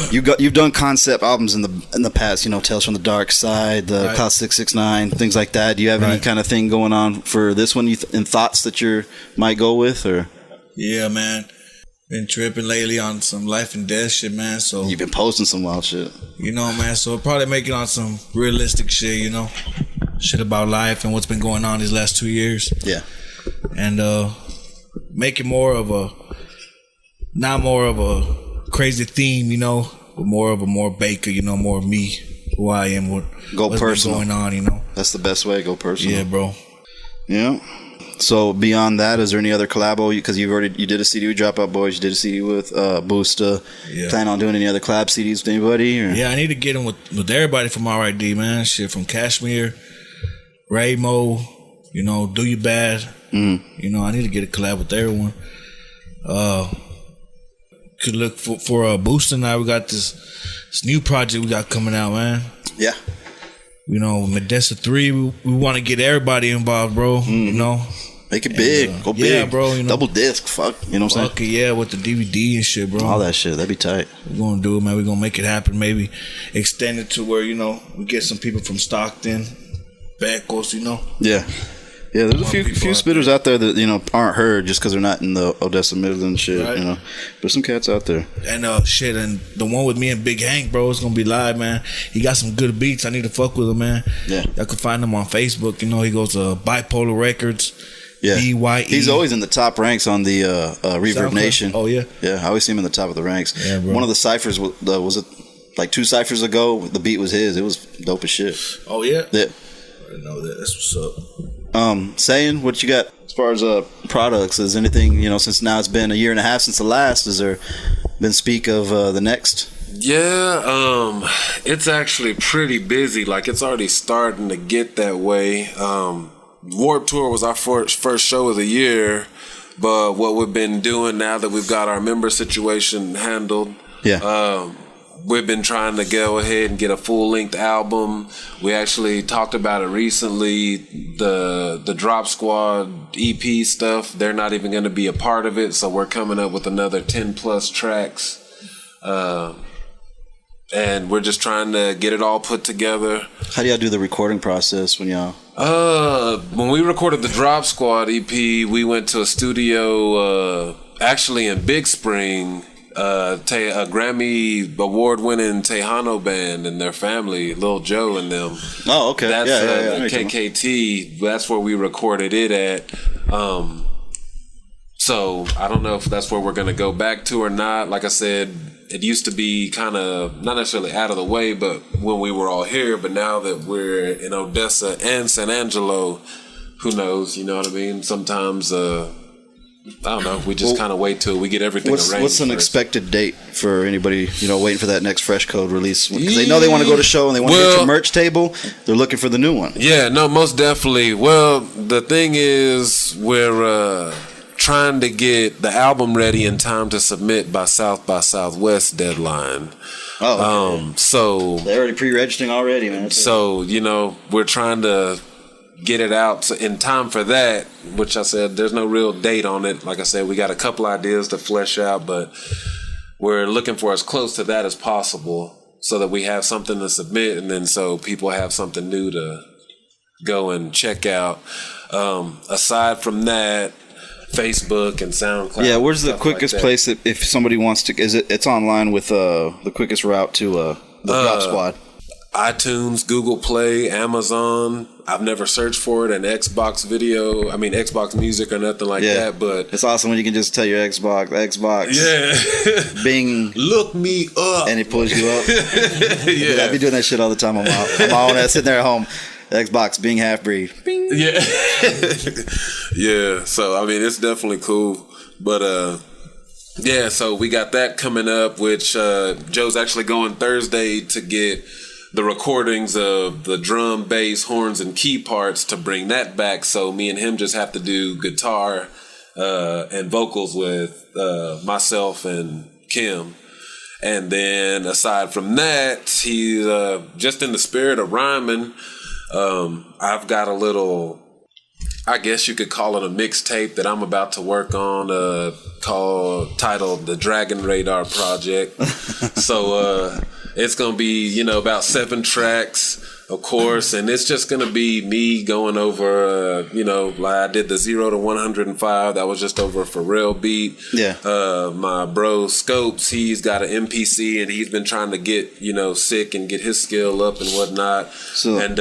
You've done concept albums in the past. You know, Tales from the Dark Side, the Cloud 669, things like that. Do you have any kind of thing going on for this one? In thoughts that you might go with, or? Yeah, man. Been tripping lately on some life and death shit, man. So you've been posting some wild shit. You know, man. So probably make it on some realistic shit. You know, shit about life and what's been going on these last 2 years. Yeah. And make it not more of a crazy theme, you know, but more Baker, you know, more me, who I am, what's personal. been going on, you know. That's the best way. Go personal. Yeah, bro. Yeah. So beyond that, is there any other collabo? Because you did a CD with Dropout Boys, you did a CD with Boosta. Yeah. Plan on doing any other collab CDs with anybody? Or? Yeah, I need to get them with everybody from RID, man. Shit, from Kashmir, Raymo, you know, Do You Bad. You know, I need to get a collab with everyone. Could look for Boosta and I. We got this new project we got coming out, man. Yeah. You know, Medessa 3, we want to get everybody involved, bro. You know, make it big. Go big. Yeah, bro. You know, double disc. Fuck. You know what I'm saying? Yeah, with the DVD and shit, bro. All that shit. That'd be tight. We're going to do it, man. We're going to make it happen. Maybe extend it to where, you know, we get some people from Stockton, back coast, you know. Yeah. Yeah, there's a few spitters out there that, you know, aren't heard just because they're not in the Odessa Midland shit, you know. There's some cats out there. And and the one with me and Big Hank, bro, it's gonna be live, man. He got some good beats. I need to fuck with him, man. Yeah. Y'all can find him on Facebook. You know, he goes to Bipolar Records. Yeah. BYE. He's always in the top ranks on the Reverb Nation. Oh, yeah? Yeah, I always see him in the top of the ranks. Yeah, bro. One of the ciphers, was it like 2 ciphers ago? The beat was his. It was dope as shit. Oh, yeah? Yeah. I didn't know that. That's what's up. Saeyan, what you got as far as products? Is anything, you know, since now it's been a year and a half since the last, has there been speak of the next? Yeah, it's actually pretty busy. Like, it's already starting to get that way. Warped Tour was our first show of the year, but what we've been doing now that we've got our member situation handled, we've been trying to go ahead and get a full-length album. We actually talked about it recently. The Drop Squad EP stuff, they're not even going to be a part of it, so we're coming up with another 10-plus tracks. And we're just trying to get it all put together. How do y'all do the recording process when y'all... When we recorded the Drop Squad EP, we went to a studio actually in Big Spring, a Grammy award-winning Tejano band and their family, Lil Joe and them. Oh, okay. That's KKT. That's where we recorded it at. So I don't know if that's where we're going to go back to or not. Like I said, it used to be kind of not necessarily out of the way, but when we were all here. But now that we're in Odessa and San Angelo, who knows? You know what I mean? Sometimes I don't know. We just kind of wait till we get everything arranged. What's an expected date for anybody, you know, waiting for that next Fresh Code release? Because they know they want to go to show and they want to get your merch table. They're looking for the new one. Yeah, no, most definitely. Well, the thing is, we're trying to get the album ready in time to submit by South by Southwest deadline. Oh, okay. So they're already pre-registering already, man. So, you know, we're trying to get it out in time for that, which I said there's no real date on it. Like I said, we got a couple ideas to flesh out, but we're looking for as close to that as possible so that we have something to submit, and then so people have something new to go and check out. Aside from that, Facebook and SoundCloud. Yeah, where's the quickest place that if somebody wants to? It's online with the quickest route to the Drop Squad. iTunes, Google Play, Amazon, I've never searched for it in Xbox Xbox Music or nothing like that. But it's awesome when you can just tell your Xbox, Bing, look me up, and it pulls you up. I be doing that shit all the time on my own. Sitting there at home, Xbox, Bing half breed. Bing. Yeah, yeah. So I mean, it's definitely cool. But yeah. So we got that coming up, which Joe's actually going Thursday to get the recordings of the drum, bass, horns, and key parts to bring that back. So me and him just have to do guitar and vocals with myself and Kim. And then aside from that, he's just in the spirit of rhyming. I've got a little, I guess you could call it a mixtape that I'm about to work on, titled The Dragon Radar Project. So it's going to be, about 7 tracks, of course, and it's just going to be me going over, like I did the 0 to 105. That was just over a Pharrell beat. Yeah. My bro Scopes, he's got an MPC, and he's been trying to get, sick and get his skill up and whatnot. So, and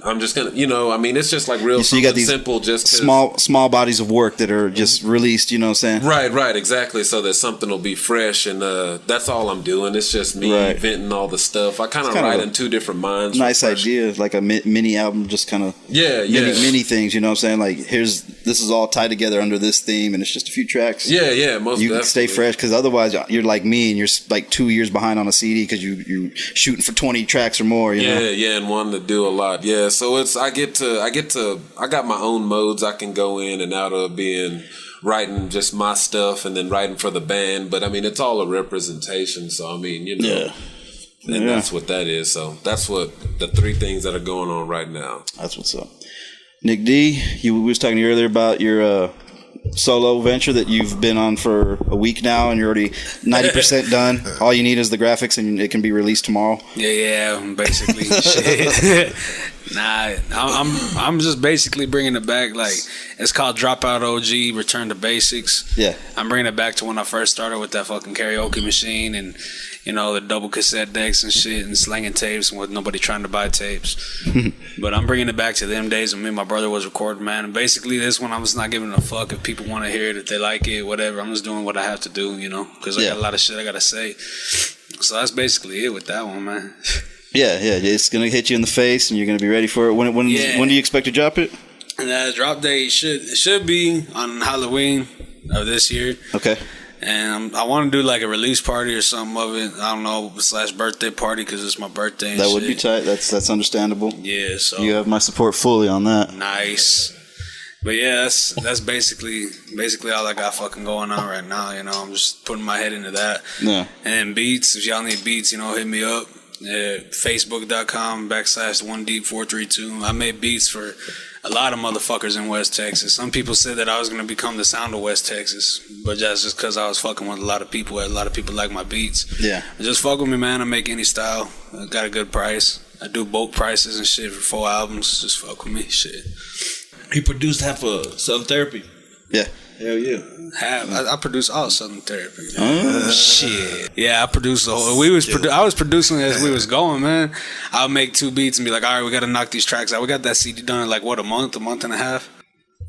I'm just going to, it's just like real so you got these simple, just small bodies of work that are just released, you know what I'm saying? Right, exactly. So that something will be fresh, and that's all I'm doing. It's just me venting all the stuff. I kind of write in 2 different minds. Nice idea, like a mini album, just kind of mini things. You know what I'm saying? Like this is all tied together under this theme, and it's just a few tracks. Yeah, most you definitely. Can stay fresh, because otherwise you're like me, and you're like 2 years behind on a CD because you shooting for 20 tracks or more. You know? And wanting to do a lot. Yeah, so I got my own modes I can go in and out of, being writing just my stuff and then writing for the band. But I mean, it's all a representation. So I mean, And that's what that is. So that's what the 3 things that are going on right now. That's what's up. Nick D, we was talking to you earlier about your solo venture that you've been on for a week now, and you're already 90% done. All you need is the graphics, and it can be released tomorrow. Yeah, basically. Shit. Nah, I'm just basically bringing it back. Like, it's called Dropout OG, Return to Basics. Yeah. I'm bringing it back to when I first started with that fucking karaoke machine and, the double cassette decks and shit, and slinging tapes with nobody trying to buy tapes. But I'm bringing it back to them days when me and my brother was recording, man. And basically, this one, I'm just not giving a fuck if people want to hear it, if they like it, whatever. I'm just doing what I have to do, because I got a lot of shit I got to say. So that's basically it with that one, man. Yeah, it's gonna hit you in the face, and you're gonna be ready for it. When do you expect to drop it? And the drop date should be on Halloween of this year. Okay. And I want to do like a release party or something of it. I don't know, / birthday party, because it's my birthday. And that would be tight. That's understandable. Yeah, so you have my support fully on that. Nice. But yeah, that's basically all I got fucking going on right now. I'm just putting my head into that. Yeah. And beats, if y'all need beats, hit me up. Facebook.com/1deep432. I made beats for a lot of motherfuckers in West Texas. Some people said that I was going to become the sound of West Texas, but that's just because I was fucking with a lot of people. A lot of people like my beats. Yeah. Just fuck with me, man. I make any style. I got a good price. I do bulk prices and shit for 4 albums. Just fuck with me. Shit. He produced half of Southern Therapy. Yeah. Hell yeah. I produced all Southern Therapy. Shit. Yeah, I produced the whole. I was producing as we was going, man. I'll make 2 beats and be like, all right, we got to knock these tracks out. We got that CD done in like a month and a half.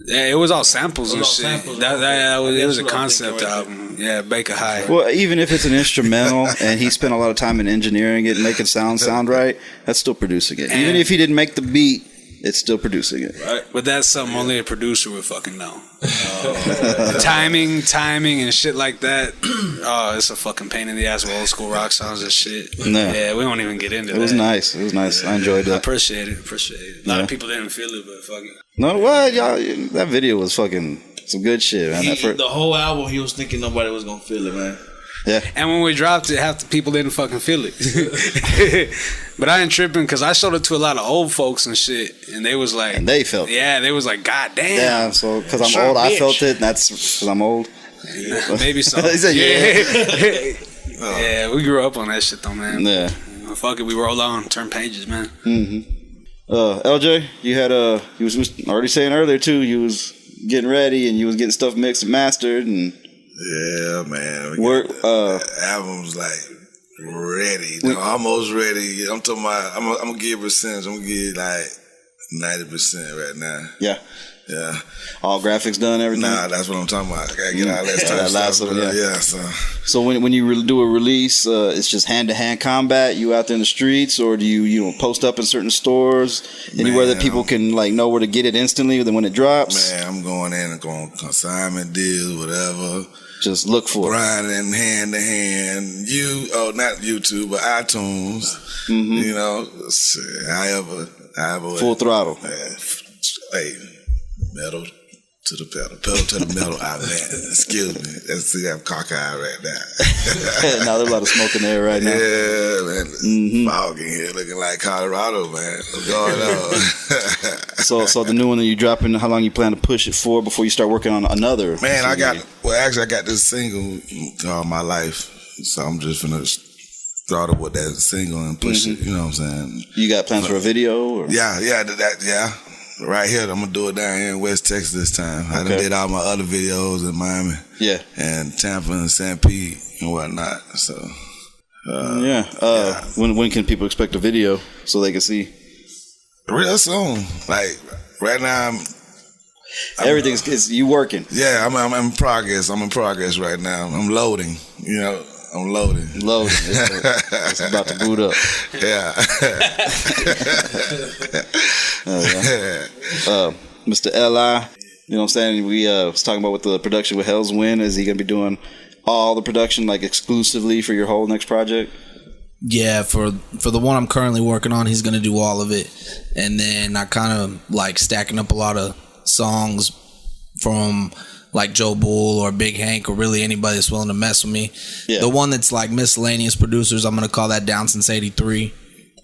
Yeah, it was all samples and shit. It was a concept album. Yeah, Baker High. Well, even if it's an instrumental and he spent a lot of time in engineering it and making sound right, that's still producing it. Even if he didn't make the beat, it's still producing it. Right. But that's something only a producer would fucking know. Timing and shit like that. Oh, it's a fucking pain in the ass with old school rock songs and shit. No. Yeah, we won't even get into that. It was nice. I enjoyed that. I appreciate it. A lot of people didn't feel it, but fuck it. No, what? Y'all, that video was fucking some good shit, man. The whole album, he was thinking nobody was going to feel it, man. Yeah. And when we dropped it, half the people didn't fucking feel it. But I ain't tripping, because I showed it to a lot of old folks and shit, and they was like, and they felt it. Yeah, they was like, God damn. Yeah, so because I'm old, I felt it, and that's because I'm old. Yeah, maybe so. He said, yeah, we grew up on that shit though, man. Yeah. Fuck it, we roll on, turn pages, man. LJ, you had you was already saying earlier too, you was getting ready and you was getting stuff mixed and mastered and. Yeah, man. Album's like ready. Almost ready. I'm talking about, I'm going to give a percentage. I'm going to give like 90% right now. Yeah. Yeah. All graphics done, everything? Nah, that's what I'm talking about. I gotta get all that that last stuff. one, yeah. Yeah, So when you do a release, it's just hand-to-hand combat, you out there in the streets, or do you post up in certain stores, anywhere that people can like know where to get it instantly when it drops? Man, I'm going in and going consignment deals, whatever. Just look for grinding hand to hand. Not YouTube, but iTunes. Mm-hmm. You know, however full throttle. Hey, metal to the pedal to the metal. Excuse me. Let's see, I'm cockeyed right now. Now there's a lot of smoke in the air right now. Yeah, man. Fog in here looking like Colorado, man. What's going on? So the new one that you dropping, how long you plan to push it for before you start working on another? Man, I got this single called My Life. So I'm just finna start up with that single and push it, you know what I'm saying? You got plans for a video? Or? Yeah. Right here, I'm gonna do it down here in West Texas this time. I done did all my other videos in Miami, and Tampa and St. Pete and whatnot. So, when can people expect a video so they can see? Real soon. Like right now, everything's you working. Yeah, I'm in progress. I'm in progress right now. I'm loading. You know. I'm loading. It's about to boot up. Yeah. Mr. L.I., you know what I'm saying? We was talking about with the production with Hell's Wind. Is he going to be doing all the production like exclusively for your whole next project? Yeah, for the one I'm currently working on, he's going to do all of it. And then I kind of like stacking up a lot of songs from like Joe Bull or Big Hank or really anybody that's willing to mess with me. Yeah. The one that's like miscellaneous producers, I'm going to call that Down Since 83.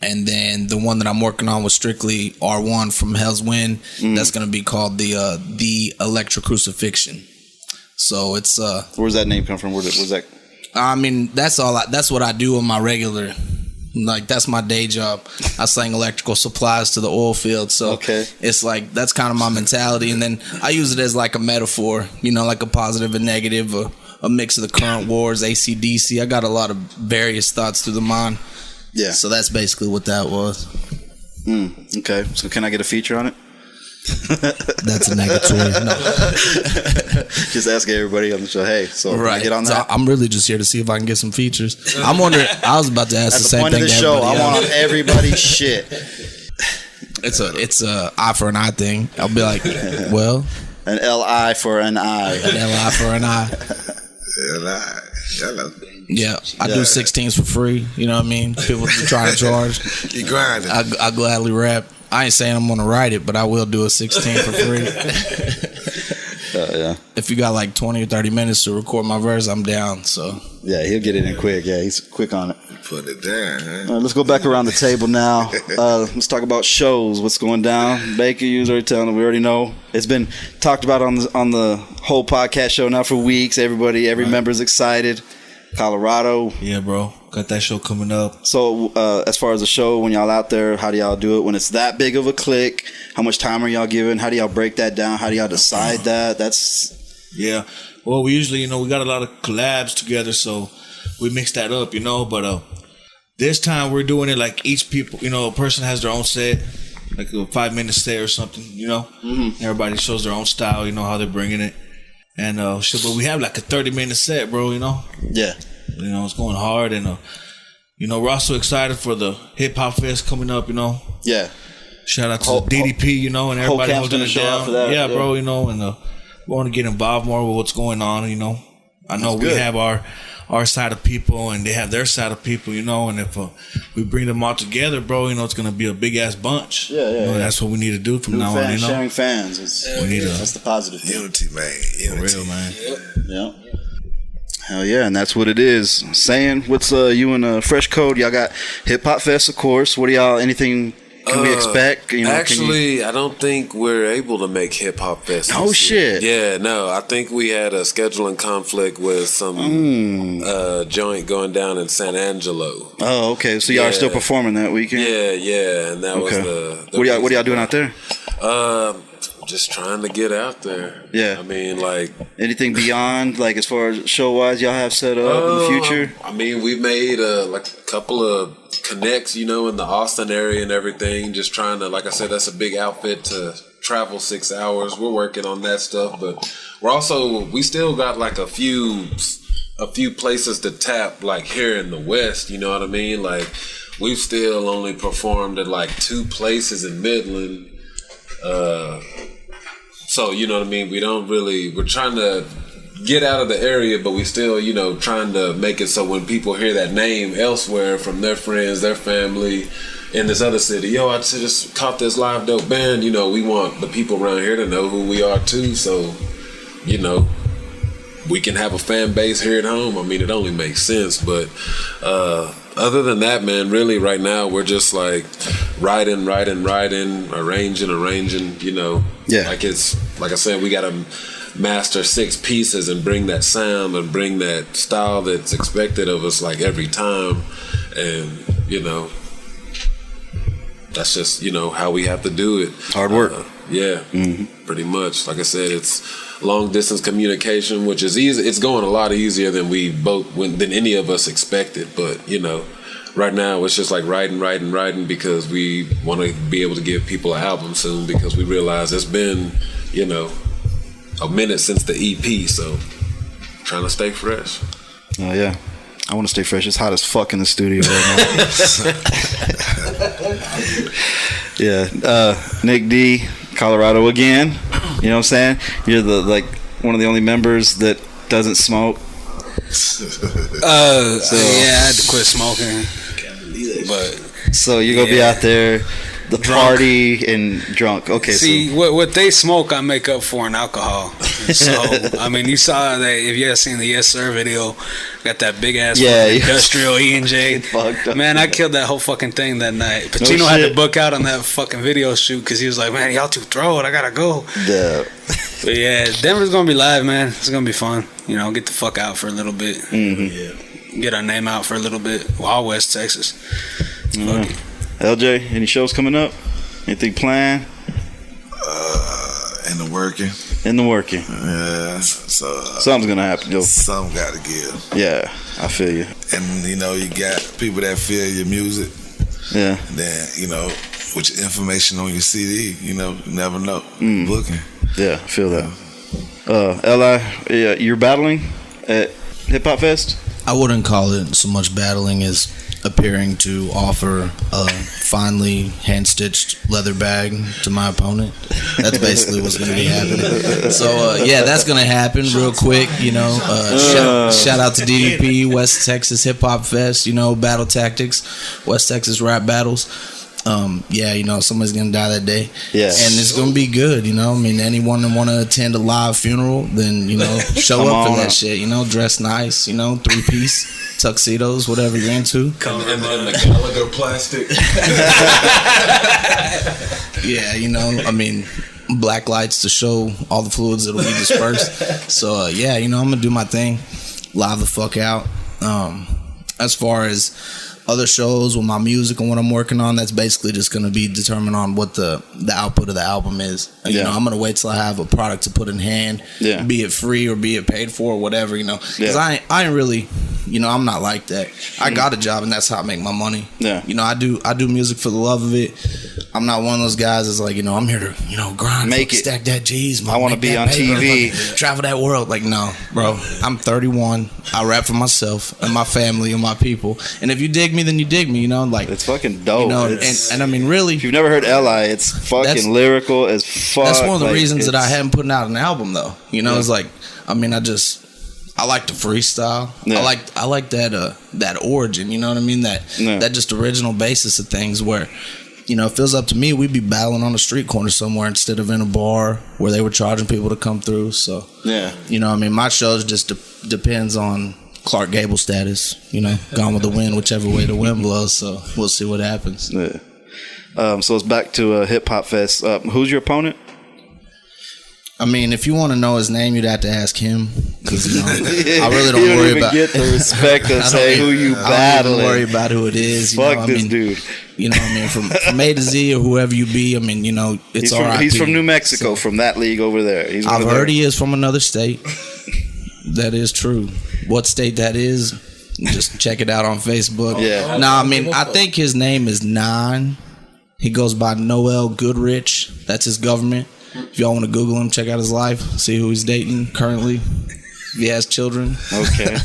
And then the one that I'm working on was strictly R1 from Hell's Wind. That's going to be called the Electro Crucifixion. So it's where's that name come from? Where's that? I mean, that's what I do on my regular. Like that's my day job. I sling electrical supplies to the oil field, so it's like that's kind of my mentality. And then I use it as like a metaphor, like a positive and negative, a mix of the current wars, AC/DC. I got a lot of various thoughts through the mind. Yeah. So that's basically what that was. Okay. So can I get a feature on it? That's a negatory. No. Just asking everybody on the show. Hey, so can I get on that? So I'm really just here to see if I can get some features. I'm wondering. I was about to ask the same thing. That's the point of the show. I want on everybody's shit. It's a eye for an eye thing. I'll be like, well, an LI for an eye. An LI for an eye. Yeah, I do 16s for free. You know what I mean? People try to charge. You grinding. I gladly rap. I ain't saying I'm gonna write it, but I will do a 16 for free. Yeah. If you got like 20 or 30 minutes to record my verse, I'm down. So yeah, he'll get it in quick. Yeah, he's quick on it. Put it down. Huh? All right, let's go back around the table now. Let's talk about shows. What's going down? Baker, you was already telling them. We already know. It's been talked about on the whole podcast show now for weeks. Every member's excited. Colorado. Yeah, bro. Got that show coming up. So, as far as the show, when y'all out there, how do y'all do it? When it's that big of a click, how much time are y'all giving? How do y'all break that down? How do y'all decide that? Yeah. Well, we usually, we got a lot of collabs together, so we mix that up, But this time we're doing it like each a person has their own set, like a 5-minute set or something, Mm-hmm. Everybody shows their own style, how they're bringing it. And but we have like a 30-minute set, bro, Yeah. It's going hard, and we're also excited for the Hip Hop Fest coming up, Yeah. Shout out to DDP, and everybody holding it down. For that, yeah, bro, and we want to get involved more with what's going on, I know we have our side of people, and they have their side of people, and if we bring them all together, bro, it's gonna be a big ass bunch. Yeah. That's what we need to do from now on. Sharing fans. That's the positive thing. Unity, man. For real, man. Yeah. Hell yeah, and that's what it is. Saeyan, what's you and Fresh Code? Y'all got Hip Hop Fest, of course. What do y'all? Anything? Can we expect? Actually, I don't think we're able to make Hip Hop Fest. Oh shit! Yeah, no, I think we had a scheduling conflict with some joint going down in San Angelo. Oh, okay. So y'all are still performing that weekend? Yeah, and that was the what are y'all doing out there? Just trying to get out there. Yeah. I mean, like anything beyond, like as far as show wise, y'all have set up in the future? I mean, we've made like a couple of connects, you know, in the Austin area and everything. Just trying to, like I said, that's a big outfit to travel 6 hours. We're working on that stuff, but we still got like a few places to tap, like here in the West. You know what I mean? Like we've still only performed at like 2 places in Midland. So, you know what I mean? We're trying to get out of the area, but we still, you know, trying to make it so when people hear that name elsewhere from their friends, their family in this other city, yo, I just caught this live dope band, you know, we want the people around here to know who we are too. So, you know, we can have a fan base here at home. I mean, it only makes sense, but, other than that, man, really right now we're just like writing, arranging, you know. Yeah. Like I said, we gotta master 6 pieces and bring that sound and bring that style that's expected of us like every time. And, you know, that's just, you know, how we have to do it. Hard work. Pretty much. Like I said, it's long distance communication, which is easy. It's going a lot easier than than any of us expected. But, you know, right now it's just like writing because we want to be able to give people an album soon, because we realize it's been, you know, a minute since the EP. So trying to stay fresh. Oh yeah, I want to stay fresh. It's hot as fuck in the studio right now. Yeah, Nick D, Colorado again. You know what I'm saying? You're one of the only members that doesn't smoke. Yeah, I had to quit smoking. But so you're gonna be out there, the drunk. Party and drunk. Okay. See, so what they smoke, I make up for in alcohol. So I mean, you saw that if you ever seen the Yes Sir video, got that big ass industrial E&J. Man, I killed that whole fucking thing that night. Pacino had to book out on that fucking video shoot because he was like, "Man, y'all too throwed. I gotta go." Yeah. But yeah, Denver's gonna be live, man. It's gonna be fun. You know, get the fuck out for a little bit. Mm-hmm. Yeah. Get our name out for a little bit. Wild West, Texas. LJ, any shows coming up? Anything planned? In the working. Yeah. So something's gonna happen, Joe. Something got to give. Yeah, I feel you. And you know, you got people that feel your music. Yeah. And then, you know, with your information on your CD, you know, you never know. Booking. Yeah, I feel that. Li, yeah, you're battling at Hip Hop Fest? I wouldn't call it so much battling as appearing to offer a finely hand-stitched leather bag to my opponent. That's basically what's going to be happening. So, yeah, that's going to happen real quick, you know. Shout out to DDP, West Texas Hip Hop Fest, you know, Battle Tactics, West Texas Rap Battles. Yeah, you know, somebody's gonna die that day. Yeah. And it's gonna be good, you know. I mean, anyone that wanna attend a live funeral, then, you know, show up for that shit, you know, dress nice, you know, 3-piece, tuxedos, whatever you're into. Come in the Gallagher plastic. Yeah, you know, I mean, black lights to show all the fluids that'll be dispersed. So yeah, you know, I'm gonna do my thing, live the fuck out. As far as other shows with my music and what I'm working on, that's basically just going to be determined on what the output of the album is. And, you know, I'm going to wait till I have a product to put in hand, be it free or be it paid for or whatever, you know. Because I ain't really, you know, I'm not like that. I got a job and that's how I make my money. Yeah. You know, I do music for the love of it. I'm not one of those guys that's like, you know, I'm here to, you know, grind, make it, stack that G's. I want to be on TV, travel that world. Like, no, bro. I'm 31. I rap for myself and my family and my people. And if you dig me, then you dig me. You know, like, it's fucking dope. You know, and I mean, really, if you've never heard Li, it's fucking lyrical as fuck. That's one of the reasons that I haven't put out an album, though. You know, it's like, I mean, I like the freestyle. Yeah. I like that origin. You know what I mean? That just original basis of things where, you know, if it was up to me, we'd be battling on the street corner somewhere instead of in a bar where they were charging people to come through. So yeah, you know, I mean, my shows just depends on Clark Gable status. You know, Gone with the Wind, whichever way the wind blows. So we'll see what happens. Yeah. So it's back to Hip Hop Fest. Who's your opponent? I mean, if you want to know his name, you'd have to ask him. Because, I really don't you worry even about get the respect of saying who you I don't battling. even worry about who it is. Fuck this dude. You know what I mean? From A to Z or whoever you be, I mean, it's all right. He's from New Mexico, from that league over there. I've heard he is from another state. That is true. What state that is, just check it out on Facebook. Yeah. No, I mean, I think his name is Nine. He goes by Noel Goodrich. That's his government. If y'all want to Google him, check out his life, see who he's dating currently, if he has children. Okay.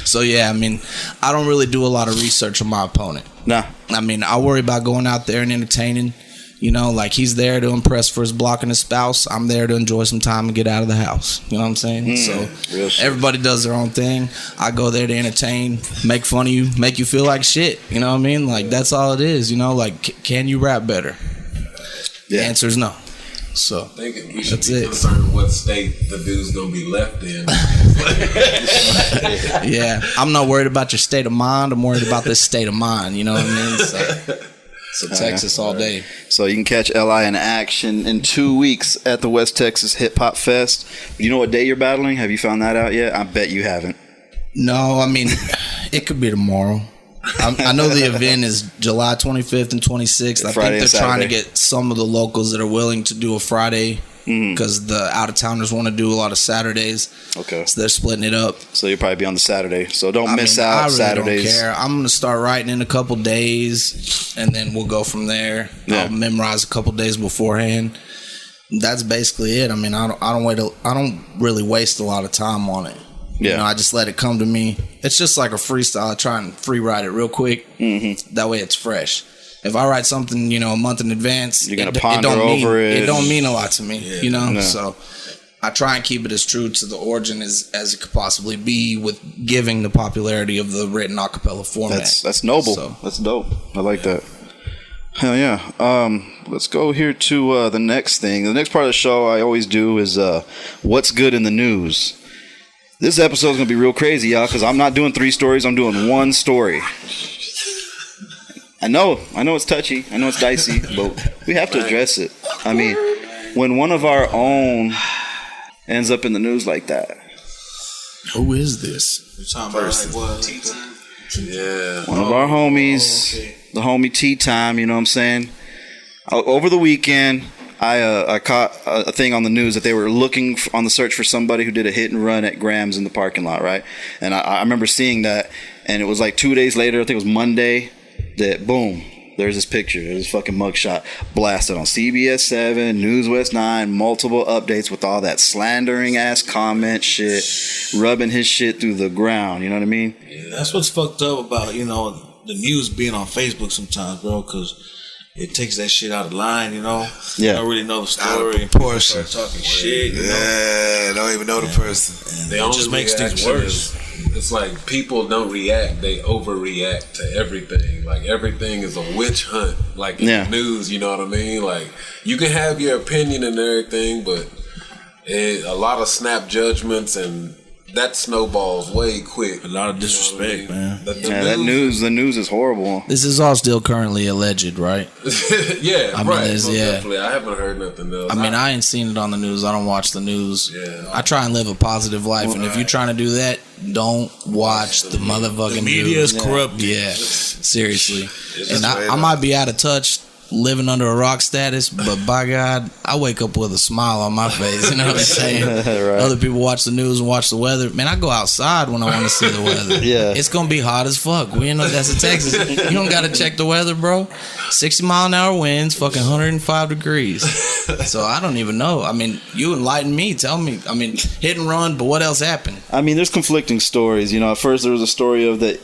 So, yeah, I mean, I don't really do a lot of research on my opponent. Nah. I mean, I worry about going out there and entertaining. Like he's there to impress for his block and his spouse. I'm there to enjoy some time and get out of the house. You know what I'm saying? So everybody does their own thing. I go there to entertain, make fun of you, make you feel like shit. You know what I mean? Like that's all it is. Like, can you rap better? The answer is no. So I think we should that's be it. concerned what state the dude's gonna be left in. Yeah, I'm not worried about your state of mind. I'm worried about this state of mind. You know what I mean? So Texas all day. So you can catch Li in action in 2 weeks at the West Texas Hip Hop Fest. You know what day you're battling? Have you found that out yet? I bet you haven't. No, I mean, it could be tomorrow. I know the event is July 25th and 26th. I Friday think they're and trying to Saturday. get some of the locals that are willing to do a Friday because the out-of-towners want to do a lot of Saturdays. Okay. So they're splitting it up. So you'll probably be on the Saturday. So don't miss out I really Saturdays. don't care. I'm going to start writing in a couple days, and then we'll go from there. Yeah. I'll memorize a couple days beforehand. That's basically it. I mean, I don't really waste a lot of time on it. Yeah. I just let it come to me. It's just like a freestyle. I try and free write it real quick. Mm-hmm. That way it's fresh. If I write something, a month in advance, you're going to ponder over it. It don't mean a lot to me, No. So I try and keep it as true to the origin as it could possibly be with giving the popularity of the written a cappella format. That's noble. So, that's dope. I like that. Hell yeah. Let's go here to the next thing. The next part of the show I always do is what's good in the news. This episode is going to be real crazy, y'all, because I'm not doing 3 stories. I'm doing 1 story. I know it's touchy. I know it's dicey, but we have to address it. I mean, when one of our own ends up in the news like that. who is this? You're talking about like what? Yeah. One of our homies, the homie Tea Time, you know what I'm saying? Over the weekend, I caught a thing on the news that they were looking on the search for somebody who did a hit and run at Graham's in the parking lot, right? And I remember seeing that, and it was like 2 days later, I think it was Monday, that boom, there's this picture, there's this fucking mugshot blasted on CBS 7, News West 9, multiple updates with all that slandering ass comment shit, rubbing his shit through the ground, you know what I mean? Yeah, that's what's fucked up about, the news being on Facebook sometimes, bro, because it takes that shit out of line, Yeah. You don't really know the story. Out of proportion. Start talking shit, Yeah, don't even know the person. And The it only just makes things reaction worse. It's like people don't react; they overreact to everything. Like everything is a witch hunt. Like in the news, you know what I mean? Like you can have your opinion and everything, but a lot of snap judgments and that snowballs way quick. A lot of disrespect, man. The news is horrible. This is all still currently alleged, right? Yeah, I mean, right. there's- Most yeah. definitely. I haven't heard nothing else. I mean, I ain't seen it on the news. I don't watch the news. Yeah. I try and live a positive life, and if you're trying to do that, don't watch the motherfucking The media news. is corrupt. Yeah, seriously. And just I might be out of touch, living under a rock status, but by God, I wake up with a smile on my face. You know what I'm saying? Right. Other people watch the news and watch the weather. Man, I go outside when I want to see the weather. Yeah. It's gonna be hot as fuck. We know that's in Texas. You don't gotta check the weather, bro. 60-mile-an-hour winds, fucking 105 degrees. So I don't even know. I mean, you enlighten me. Tell me. I mean, hit and run, but what else happened? I mean, there's conflicting stories. At first there was a story of that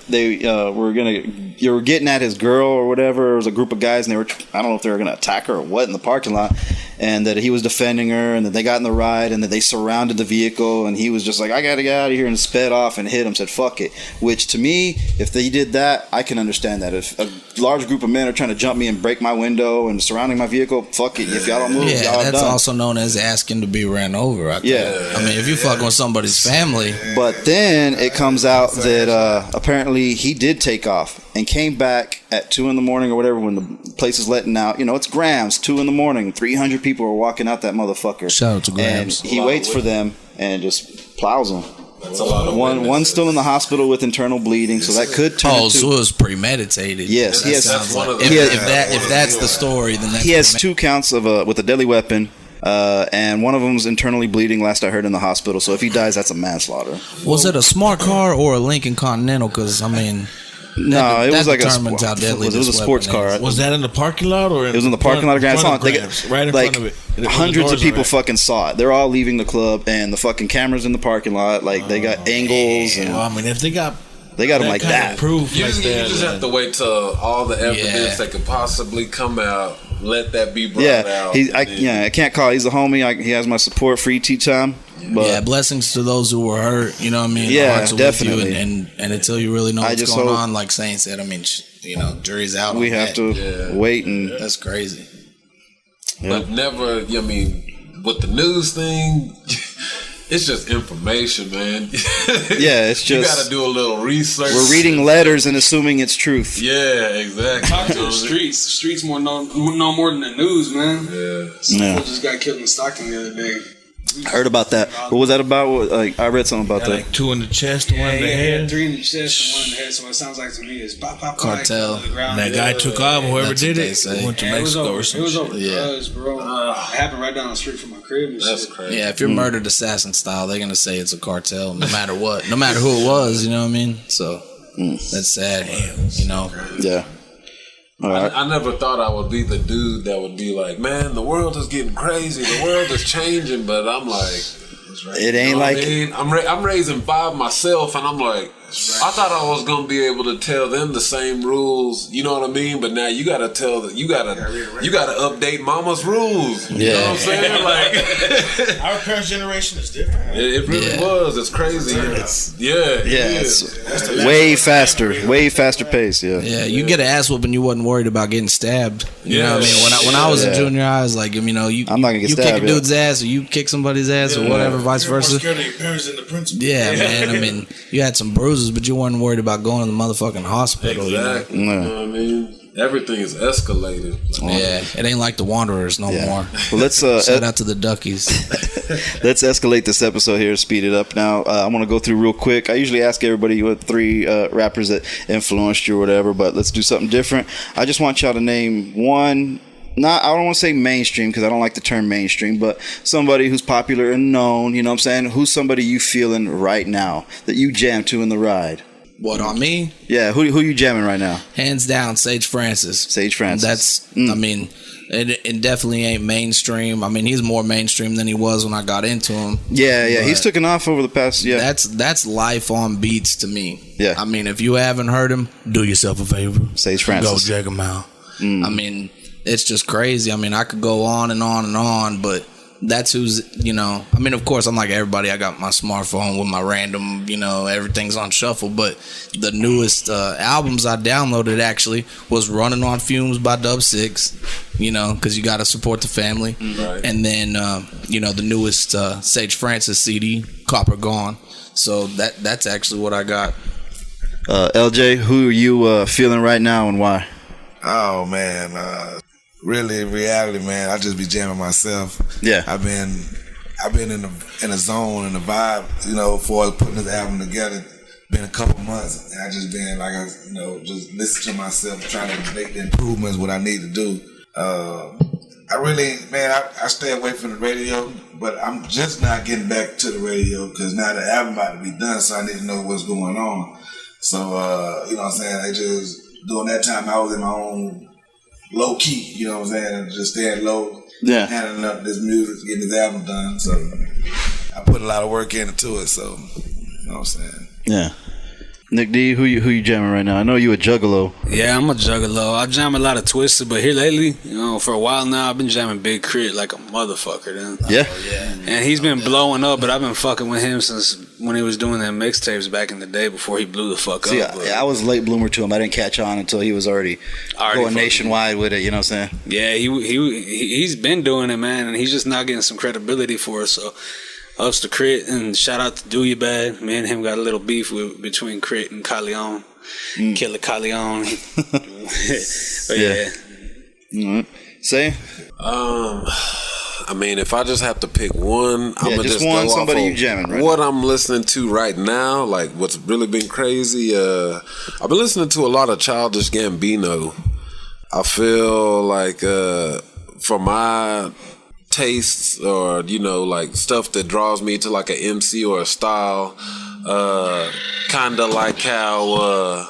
you were getting at his girl or whatever. There was a group of guys, and I don't know if they were gonna attack her or what in the parking lot, and that he was defending her, and that they got in the ride, and that they surrounded the vehicle, and he was just like, I gotta get out of here, and sped off and hit him. Said fuck it. Which to me, if they did that, I can understand that. If a large group of men are trying to jump me and break my window and surrounding my vehicle, fuck it. If y'all don't move, Yeah, y'all that's done. also known as asking to be ran over. I think. Yeah. I mean, if you fucking with somebody's family, But then it comes out that apparently he did take off and came back at 2 a.m. or whatever, when the place is letting out, it's Grams, 2 a.m, 300 people are walking out that motherfucker. Shout out to Grams. And he waits for them and just plows them. That's a lot of One's still in the hospital with internal bleeding, so that could turn into... so it was premeditated. Yes, he has... Sounds like, one of if that's the story, then that's... He has 2 counts of with a deadly weapon, and one of them's internally bleeding, last I heard, in the hospital. So if he dies, that's a manslaughter. Was it a smart car or a Lincoln Continental? Because, I mean... No, it was like determines how deadly it was a this sports weapon car. Was that in the parking lot or? It was in the parking lot of Grams. Right in Like, front of it. hundreds of people fucking saw it. They're all leaving the club, and the fucking cameras in the parking lot. Like, they got angles. And Well, I mean, if they got them like kind that. of proof You like just, that, you just have to wait till all the evidence that could possibly come out. Let that be brought out. I can't call. He's a homie. He has my support. Free tea time. But blessings to those who were hurt. You know what I mean? Yeah, The hearts are with you, definitely. and until you really know what's just going hope- on, like Saeyan said, I mean, jury's out. we on have that. to wait and. That's crazy. But never, I mean, with the news thing, it's just information, man. Yeah, it's you just. got to do a little research. We're reading letters and assuming it's truth. Yeah, exactly. Talk to the streets. The streets know more than the news, man. Yeah. People just got killed in Stockton the other day. I heard about that. What was that about? I read something about that. like 2 in the chest, 1 in the head. 3 in the chest and 1 in the head. So what it sounds like to me is pop, pop, pop, Cartel. to the ground. That guy took off. Whoever That's did what they it say. went to Yeah, it was Mexico over. or some It was shit. over drugs, bro. It happened right down the street from my crib and That's shit. crazy. Yeah, if you're murdered assassin style, they're gonna say it's a cartel, no matter what, no matter who it was. You know what I mean? So that's sad. Yeah. All right. I never thought I would be the dude that would be like, man, the world is getting crazy. The world is changing. But I'm like, It ain't what like. I mean? I'm raising 5 myself, and I'm like, I thought I was gonna be able to tell them the same rules. You know what I mean? But now you gotta tell that you gotta update mama's rules. You know what I'm saying? Like Our parents' generation is different. it really was. It's crazy. It's way faster pace. Yeah. Yeah, you get an ass whooping, you wasn't worried about getting stabbed. You know what I mean? When I was in junior high, I was like, you I'm not gonna get you stabbed, kick a dude's ass or you kick somebody's ass or whatever, vice You're more versa. scared of your parents than the principal. Yeah, man. I mean, you had some bruises, but you weren't worried about going to the motherfucking hospital. Exactly. You You know? know what I mean? Everything is escalated. Yeah, it ain't like the Wanderers no more. Well, let's Shout out to the Duckies. let's escalate this episode here, speed it up. Now, I want to go through real quick. I usually ask everybody what 3 rappers that influenced you or whatever, but let's do something different. I just want y'all to name one. I don't want to say mainstream because I don't like the term mainstream, but somebody who's popular and known. You know what I'm saying? Who's somebody you feeling right now that you jam to in the ride? What, on me? Yeah, who you jamming right now? Hands down, Sage Francis. Sage Francis. That's, I mean, it definitely ain't mainstream. I mean, he's more mainstream than he was when I got into him. Yeah, But he's taken off over the past. Yeah, That's life on beats to me. Yeah. I mean, if you haven't heard him, do yourself a favor. Sage Francis. Go check him out. I mean, it's just crazy. I mean, I could go on and on and on, but that's who's, I mean, of course, I'm like everybody. I got my smartphone with my random, everything's on shuffle. But the newest albums I downloaded actually was Running on Fumes by Dub 6, because you got to support the family. Right. And then, the newest Sage Francis CD, Copper Gone. So that's actually what I got. LJ, who are you feeling right now and why? Oh man, really in reality, man, I just be jamming myself. Yeah. I've been in a zone and a vibe, for putting this album together. Been a couple months, and I just been like, just listen to myself, trying to make the improvements what I need to do. I really, man, I stay away from the radio, but I'm just not getting back to the radio because now the album about to be done, so I need to know what's going on. So, you know what I'm saying? I just, during that time, I was in my own low key, you know what I'm saying? And just staying low, handling up this music, getting this album done. So, I put a lot of work into it, so, you know what I'm saying? Yeah. Nick D, who you jamming right now? I know you a juggalo. Yeah, I'm a juggalo. I jam a lot of Twisted, but here lately, for a while now, I've been jamming Big Crit like a motherfucker. Then. Yeah. And he's been blowing up, but I've been fucking with him since when he was doing them mixtapes back in the day before he blew the fuck See, up. I was late bloomer to him. I didn't catch on until he was already going fucking- nationwide with it. You know what I'm saying? Yeah, he's been doing it, man, and he's just not getting some credibility for it. So Ups to Crit, and shout out to Do You Bad. Me and him got a little beef between Crit and Calion. Killer Calion. But yeah. Say? I mean, if I just have to pick one, I'm gonna just one, go somebody off you jamming right what now. I'm listening to right now. Like what's really been crazy. I've been listening to a lot of Childish Gambino. I feel like for my tastes, or like stuff that draws me to like an MC or a style, kind of like how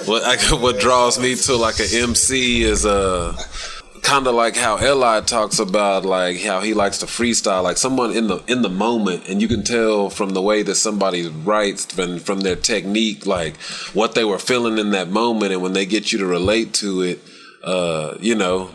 what draws me to like an MC is kind of like how Eli talks about like how he likes to freestyle, like someone in the moment, and you can tell from the way that somebody writes and from their technique like what they were feeling in that moment, and when they get you to relate to it,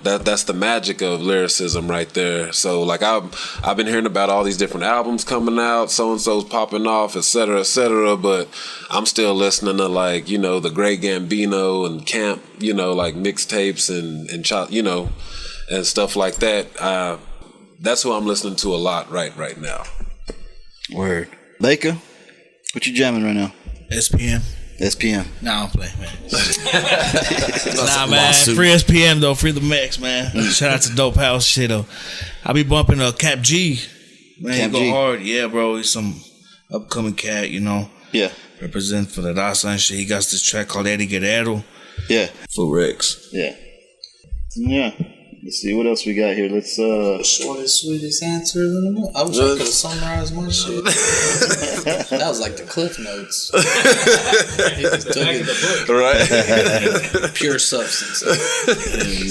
that's the magic of lyricism right there. So like I've been hearing about all these different albums coming out, so and so's popping off, et cetera, but I'm still listening to like the Great Gambino and Camp, like mixtapes and and stuff like that. That's who I'm listening to a lot right now. Word. Baker, what you jamming right now? SPM. SPM. Nah, I'm playing, man. Nah, man. Free SPM though. Free the Max, man. Shout out to Dope House shit though. I be bumping Cap G. Man, Cap he go G. hard. Yeah, bro. He's some upcoming cat. Yeah. Represent for the Daza and shit. He got this track called Eddie Guerrero. Yeah. For Rex. Yeah. Yeah. Let's see what else we got here. Let's Shortest, sweetest answer in the world. I wish I could have summarized my shit. That was like the Cliff Notes. He just took it. Right. Pure substance.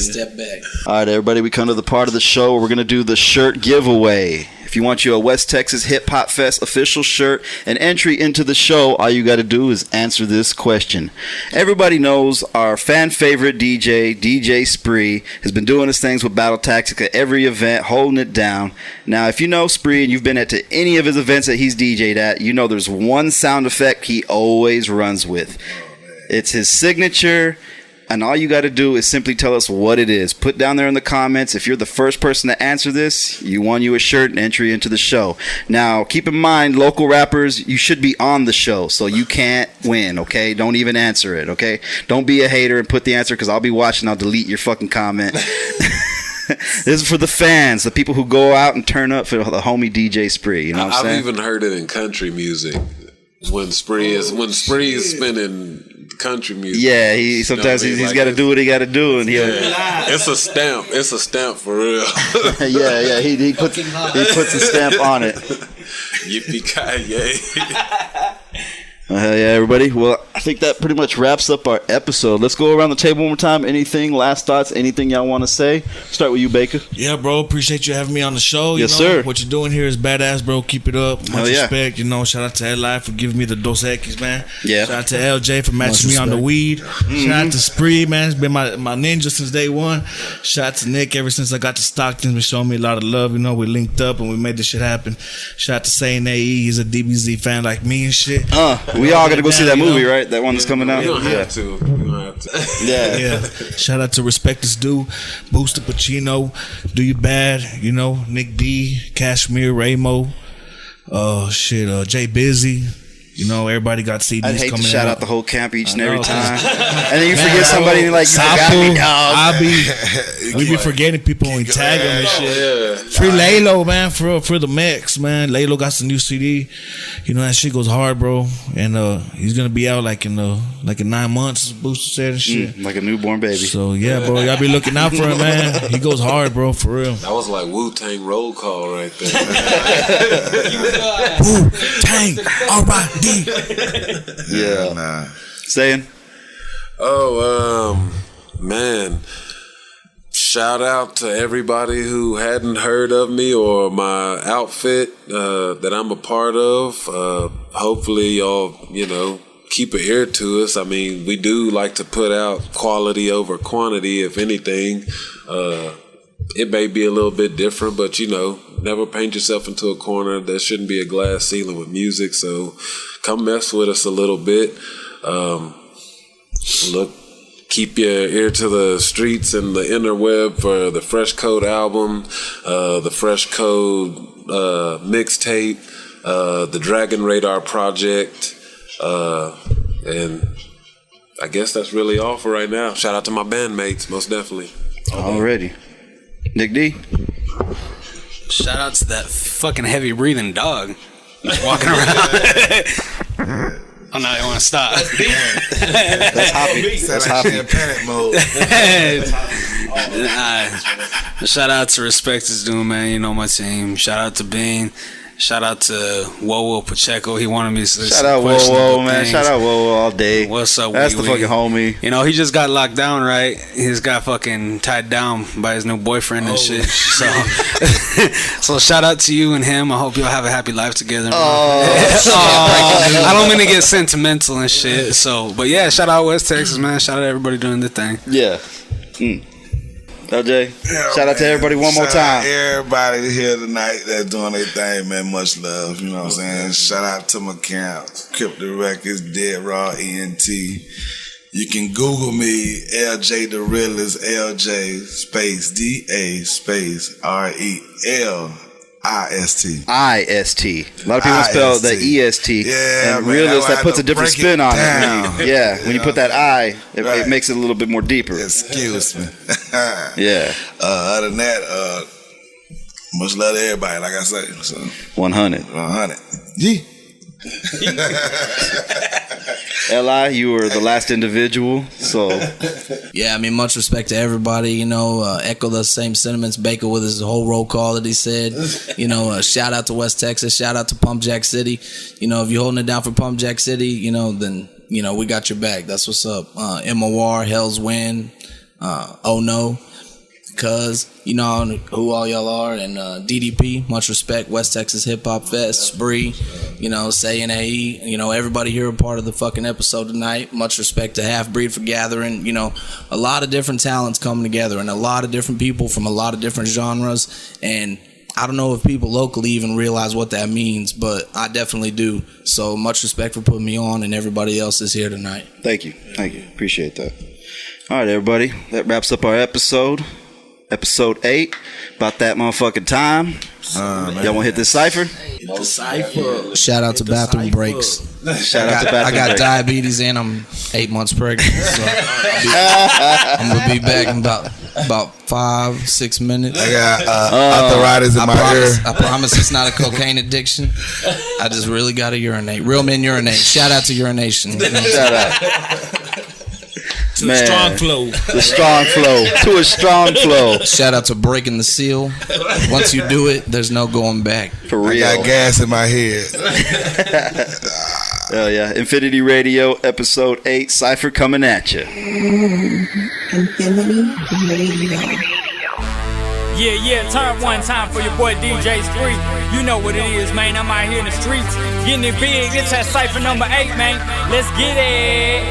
Step back. All right, everybody, we come to the part of the show where we're going to do the shirt giveaway. If you want your West Texas Hip Hop Fest official shirt and entry into the show, all you got to do is answer this question. Everybody knows our fan favorite DJ Spree, has been doing his things with Battle Tactics at every event, holding it down. Now, if you know Spree and you've been at any of his events that he's DJ'd at, you know there's one sound effect he always runs with. It's his signature. And all you got to do is simply tell us what it is. Put down there in the comments. If you're the first person to answer this, you won you a shirt and entry into the show. Now, keep in mind, local rappers, you should be on the show, so you can't win, okay? Don't even answer it, okay? Don't be a hater and put the answer, because I'll be watching. I'll delete your fucking comment. This is for the fans, the people who go out and turn up for the homie DJ Spree. You know what I'm saying? I've even heard it in country music when Spree is spinning country music. Yeah, he sometimes he's like got to do what he got to do, and he'll. Yeah. It's a stamp. It's a stamp for real. yeah. He puts a stamp on it. Yippee-ki-yay. Yeah, everybody. Well, I think that pretty much wraps up our episode. Let's go around the table one more time. Anything, last thoughts, anything y'all want to say? Start with you, Baker. Yeah, bro. Appreciate you having me on the show. Yes, sir. What you're doing here is badass, bro. Keep it up. Much Hell yeah. respect. Shout out to Eli for giving me the Dos Equis, man. Yeah. Shout out to LJ for matching me on the weed. Shout out to Spree, man. It's been my ninja since day one. Shout out to Nick ever since I got to Stockton. Been showing me a lot of love. We linked up and we made this shit happen. Shout out to Saeyan AE. He's a DBZ fan like me and shit. We all got to go see that movie, right? That one that's coming out. You don't have to. You don't have to. Yeah. Shout out to Respect Is Due, Booster Pacino, Do You Bad, Nick D, Cashmere, Ramo, Jay Busy. Everybody got CDs I'd hate coming to shout out. out the whole camp each and I every know, time. And then you forget somebody and like, you forgot me, dog. We be forgetting people when we tag them and shit. Yeah. Free Laylo, man, for the Mex, man. Laylo got some new CD. That shit goes hard, bro. And he's gonna be out like in 9 months, Booster said and shit. Like a newborn baby. So yeah, bro, y'all be looking out for him, man. He goes hard, bro, for real. That was like Wu-Tang roll call right there. Wu-Tang, R.I.D. Yeah. Nah. Saying? Man. Shout out to everybody who hadn't heard of me or my outfit that I'm a part of. Hopefully y'all, keep an ear to us. I mean, we do like to put out quality over quantity, if anything. It may be a little bit different, but never paint yourself into a corner. There shouldn't be a glass ceiling with music, so come mess with us a little bit. Keep keep your ear to the streets and the interweb for the Fresh Code album, the Fresh Code mixtape, the Dragon Radar project, and I guess that's really all for right now. Shout out to my bandmates, most definitely. Already. Nick D. Shout out to that fucking heavy breathing dog just walking around. Oh no, I want to stop. That's Hoppy. That's Hoppy. In panic mode. Shout out to Respect is doing, man. You know my team. Shout out to Bean. Shout out to Wowo Pacheco. He wanted me to say shout out Wowo, man. Shout out Wowo all day. What's up, That's the fucking homie. You know, he just got locked down, right? He just got fucking tied down by his new boyfriend and shit. So, so shout out to you and him. I hope you'll have a happy life together. I don't mean to get sentimental and shit. So, but yeah, shout out West Texas, man. Shout out everybody doing their thing. Yeah. LJ, shout out to everybody one more time. Everybody here tonight that's doing their thing, man. Much love, you know what I'm saying? Shout out to my camp, Crypto Records, Dead Raw ENT. You can Google me, LJ DaRealist, LJ space DA space RELIST. IST. A lot of people spell the EST. Yeah, and man, realist, that puts a different break it spin on down. it. Yeah, when you put that I, it Right. makes it a little bit more deeper. Excuse me. Yeah. Other than that, much love to everybody, like I say. So, 100. 100. Yeah. Li, you were the last individual, so Yeah, I mean, much respect to everybody. You know, echo the same sentiments. Baker with his whole roll call that he said. You know, shout out to West Texas. Shout out to Pump Jack City. You know, if you're holding it down for Pump Jack City, you know, then you know we got your back. That's what's up. MOR, Hell's Wind, Oh No, Cuz, you know who all y'all are, and DDP, much respect, West Texas Hip Hop Fest, Spree, you know, Saeyan AE, you know, everybody here a part of the fucking episode tonight. Much respect to Half Breed for gathering, you know, a lot of different talents coming together and a lot of different people from a lot of different genres, and I don't know if people locally even realize what that means, but I definitely do. So much respect for putting me on, and everybody else is here tonight. thank you. Appreciate that. All right, everybody, that wraps up our episode 8, about that motherfucking time. Y'all want to hit this cipher? Shout out to Bathroom Breaks. Shout out to Bathroom I got Breaks. diabetes and I'm 8 months pregnant. So I'm gonna be back in about 5-6 minutes. I got arthritis in my ear. I promise it's not a cocaine addiction. I just really gotta urinate. Real men urinate. Shout out to urination. Shout out. To Man. the strong flow. The strong flow. To a strong flow. Shout out to breaking the seal. Once you do it, there's no going back. For I real. got gas in my head. Hell yeah. Infinity Radio, episode 8, Cypher coming at you. Infinity Radio. Yeah, turn one time for your boy DJ Spree. You know what it is, man. I'm out here in the streets, getting it big. It's that Cypher number 8, man. Let's get it.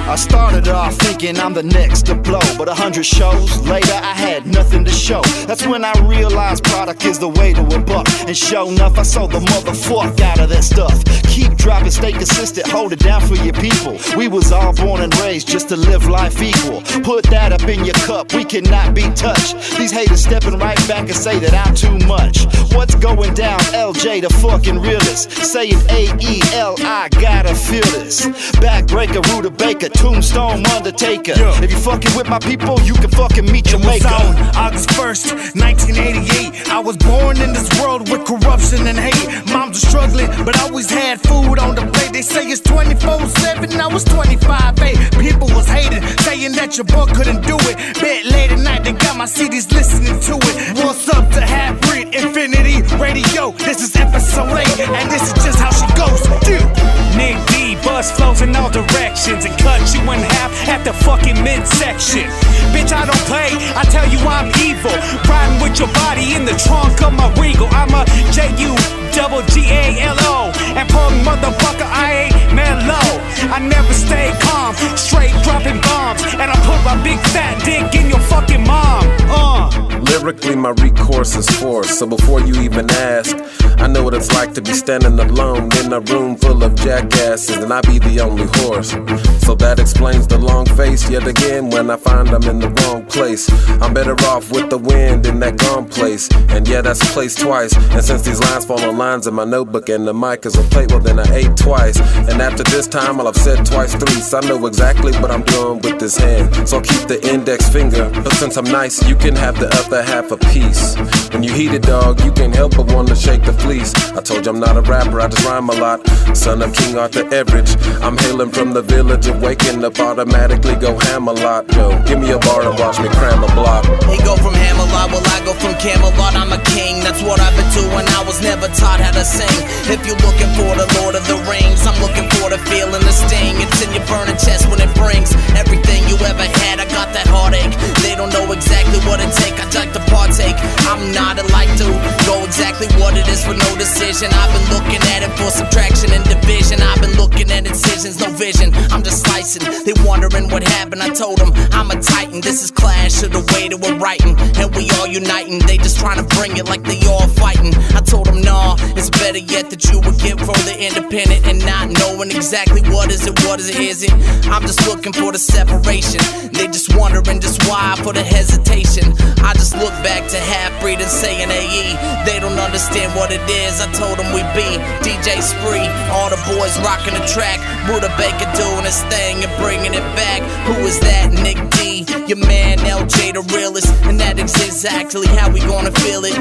I started off thinking I'm the next to blow, but 100 shows later I had nothing to show. That's when I realized product is the way to a buck. And sure enough, I sold the motherfuck out of that stuff. Keep dropping, stay consistent, hold it down for your people. We was all born and raised just to live life equal. Put that up in your cup, we cannot be touched. These haters stepping right back and say that I'm too much. What's going down? LJ the fucking realist, saying AELI, gotta feel this. Backbreaker, Rudabaka, Tombstone Undertaker. If you fucking with my people, you can fucking meet your maker. On August 1st, 1988, I was born in this world with corruption and hate. Moms were struggling, but always had food on the plate. They say it's 24/7, I was 25/8. People was hating, saying that your boy couldn't do it. Bet late at night, they got my CDs listening to it. What's up to Half Breed Infinity Radio? This is episode 8, and this is just how she goes. Nick D, buzz flows in all directions and cut you in half at the fucking midsection. Bitch, I don't play, I tell you I'm evil. Riding with your body in the trunk of my Regal. I'm a JUGGALO. And punk motherfucker, I ain't mellow. I never stay calm, straight dropping bombs. And I put my big fat dick in your fucking mom. Lyrically, my recourse is force. So before you even ask, I know what it's like to be standing alone in a room full of jackasses, and I be the only horse. So that explains the long face yet again when I find I'm in the wrong place. I'm better off with the wind in that gone place, and yeah, that's placed twice. And since these lines fall on lines in my notebook and the mic is a plate, well then I ate twice. And after this time, I'll have said twice three, so I know exactly what I'm doing with this hand. So I'll keep the index finger, but since I'm nice, you can have the other half a piece. When you heat it, dog, you can't help but want to shake the fleece. I told you I'm not a rapper, I just rhyme a lot. Son of King Arthur Everidge, I'm hailing from the village of waking up, automatically go ham a lot. Yo, give me a bar and watch me cram a block. He go from Hammerlot, well I go from Camelot. I'm a king, that's what I've been doing. I was never taught how to sing. If you're looking for the Lord of the Rings, I'm looking for the feeling, the sting. It's in your burning chest when it brings everything you ever had. I got that heartache. They don't know exactly what it take. I'd like to partake. I'm not a like to go exactly what it is for no decision. I've been looking at it for subtraction and division. I've been looking at incisions, no vision. I'm just slicing. They wondering what happened. I told them I'm a titan. This is clash of the way that we're writing, and we all uniting. They just trying to bring it like they all fighting. I told them nah, it's better yet that you would get further independent and not knowing exactly what is it isn't. I'm just looking for the separation. They just wondering just why for the hesitation. I just look back to half-breed and saying AE. They don't understand what it is. I told them we be DJ Spree, all the boys rocking the track, Rudabaka doing his thing and bringing it back. Who is that? Nick D, your man LJ DaRealist, and that is exactly how we gonna feel it.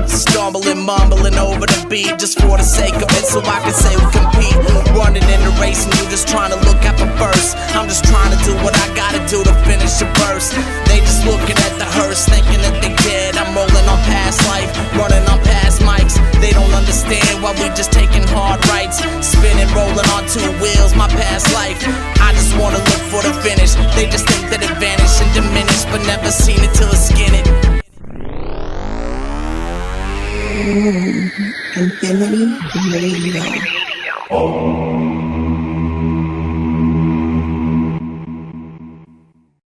Stumbling, mumbling over the beat just for the sake of it, so I can say we compete. Running in the race and you just trying to look at the first. I'm just trying to do what I gotta do to finish the verse. They just looking at the hearse, thinking that they dead. I'm rolling on past life, running on past mics. They don't understand why we just taking hard rights. Spinning, rolling on two wheels, my past life. I just wanna look for the finish. They just think that it vanished and diminished, but never seen it till it's skin it. Infinity Radio.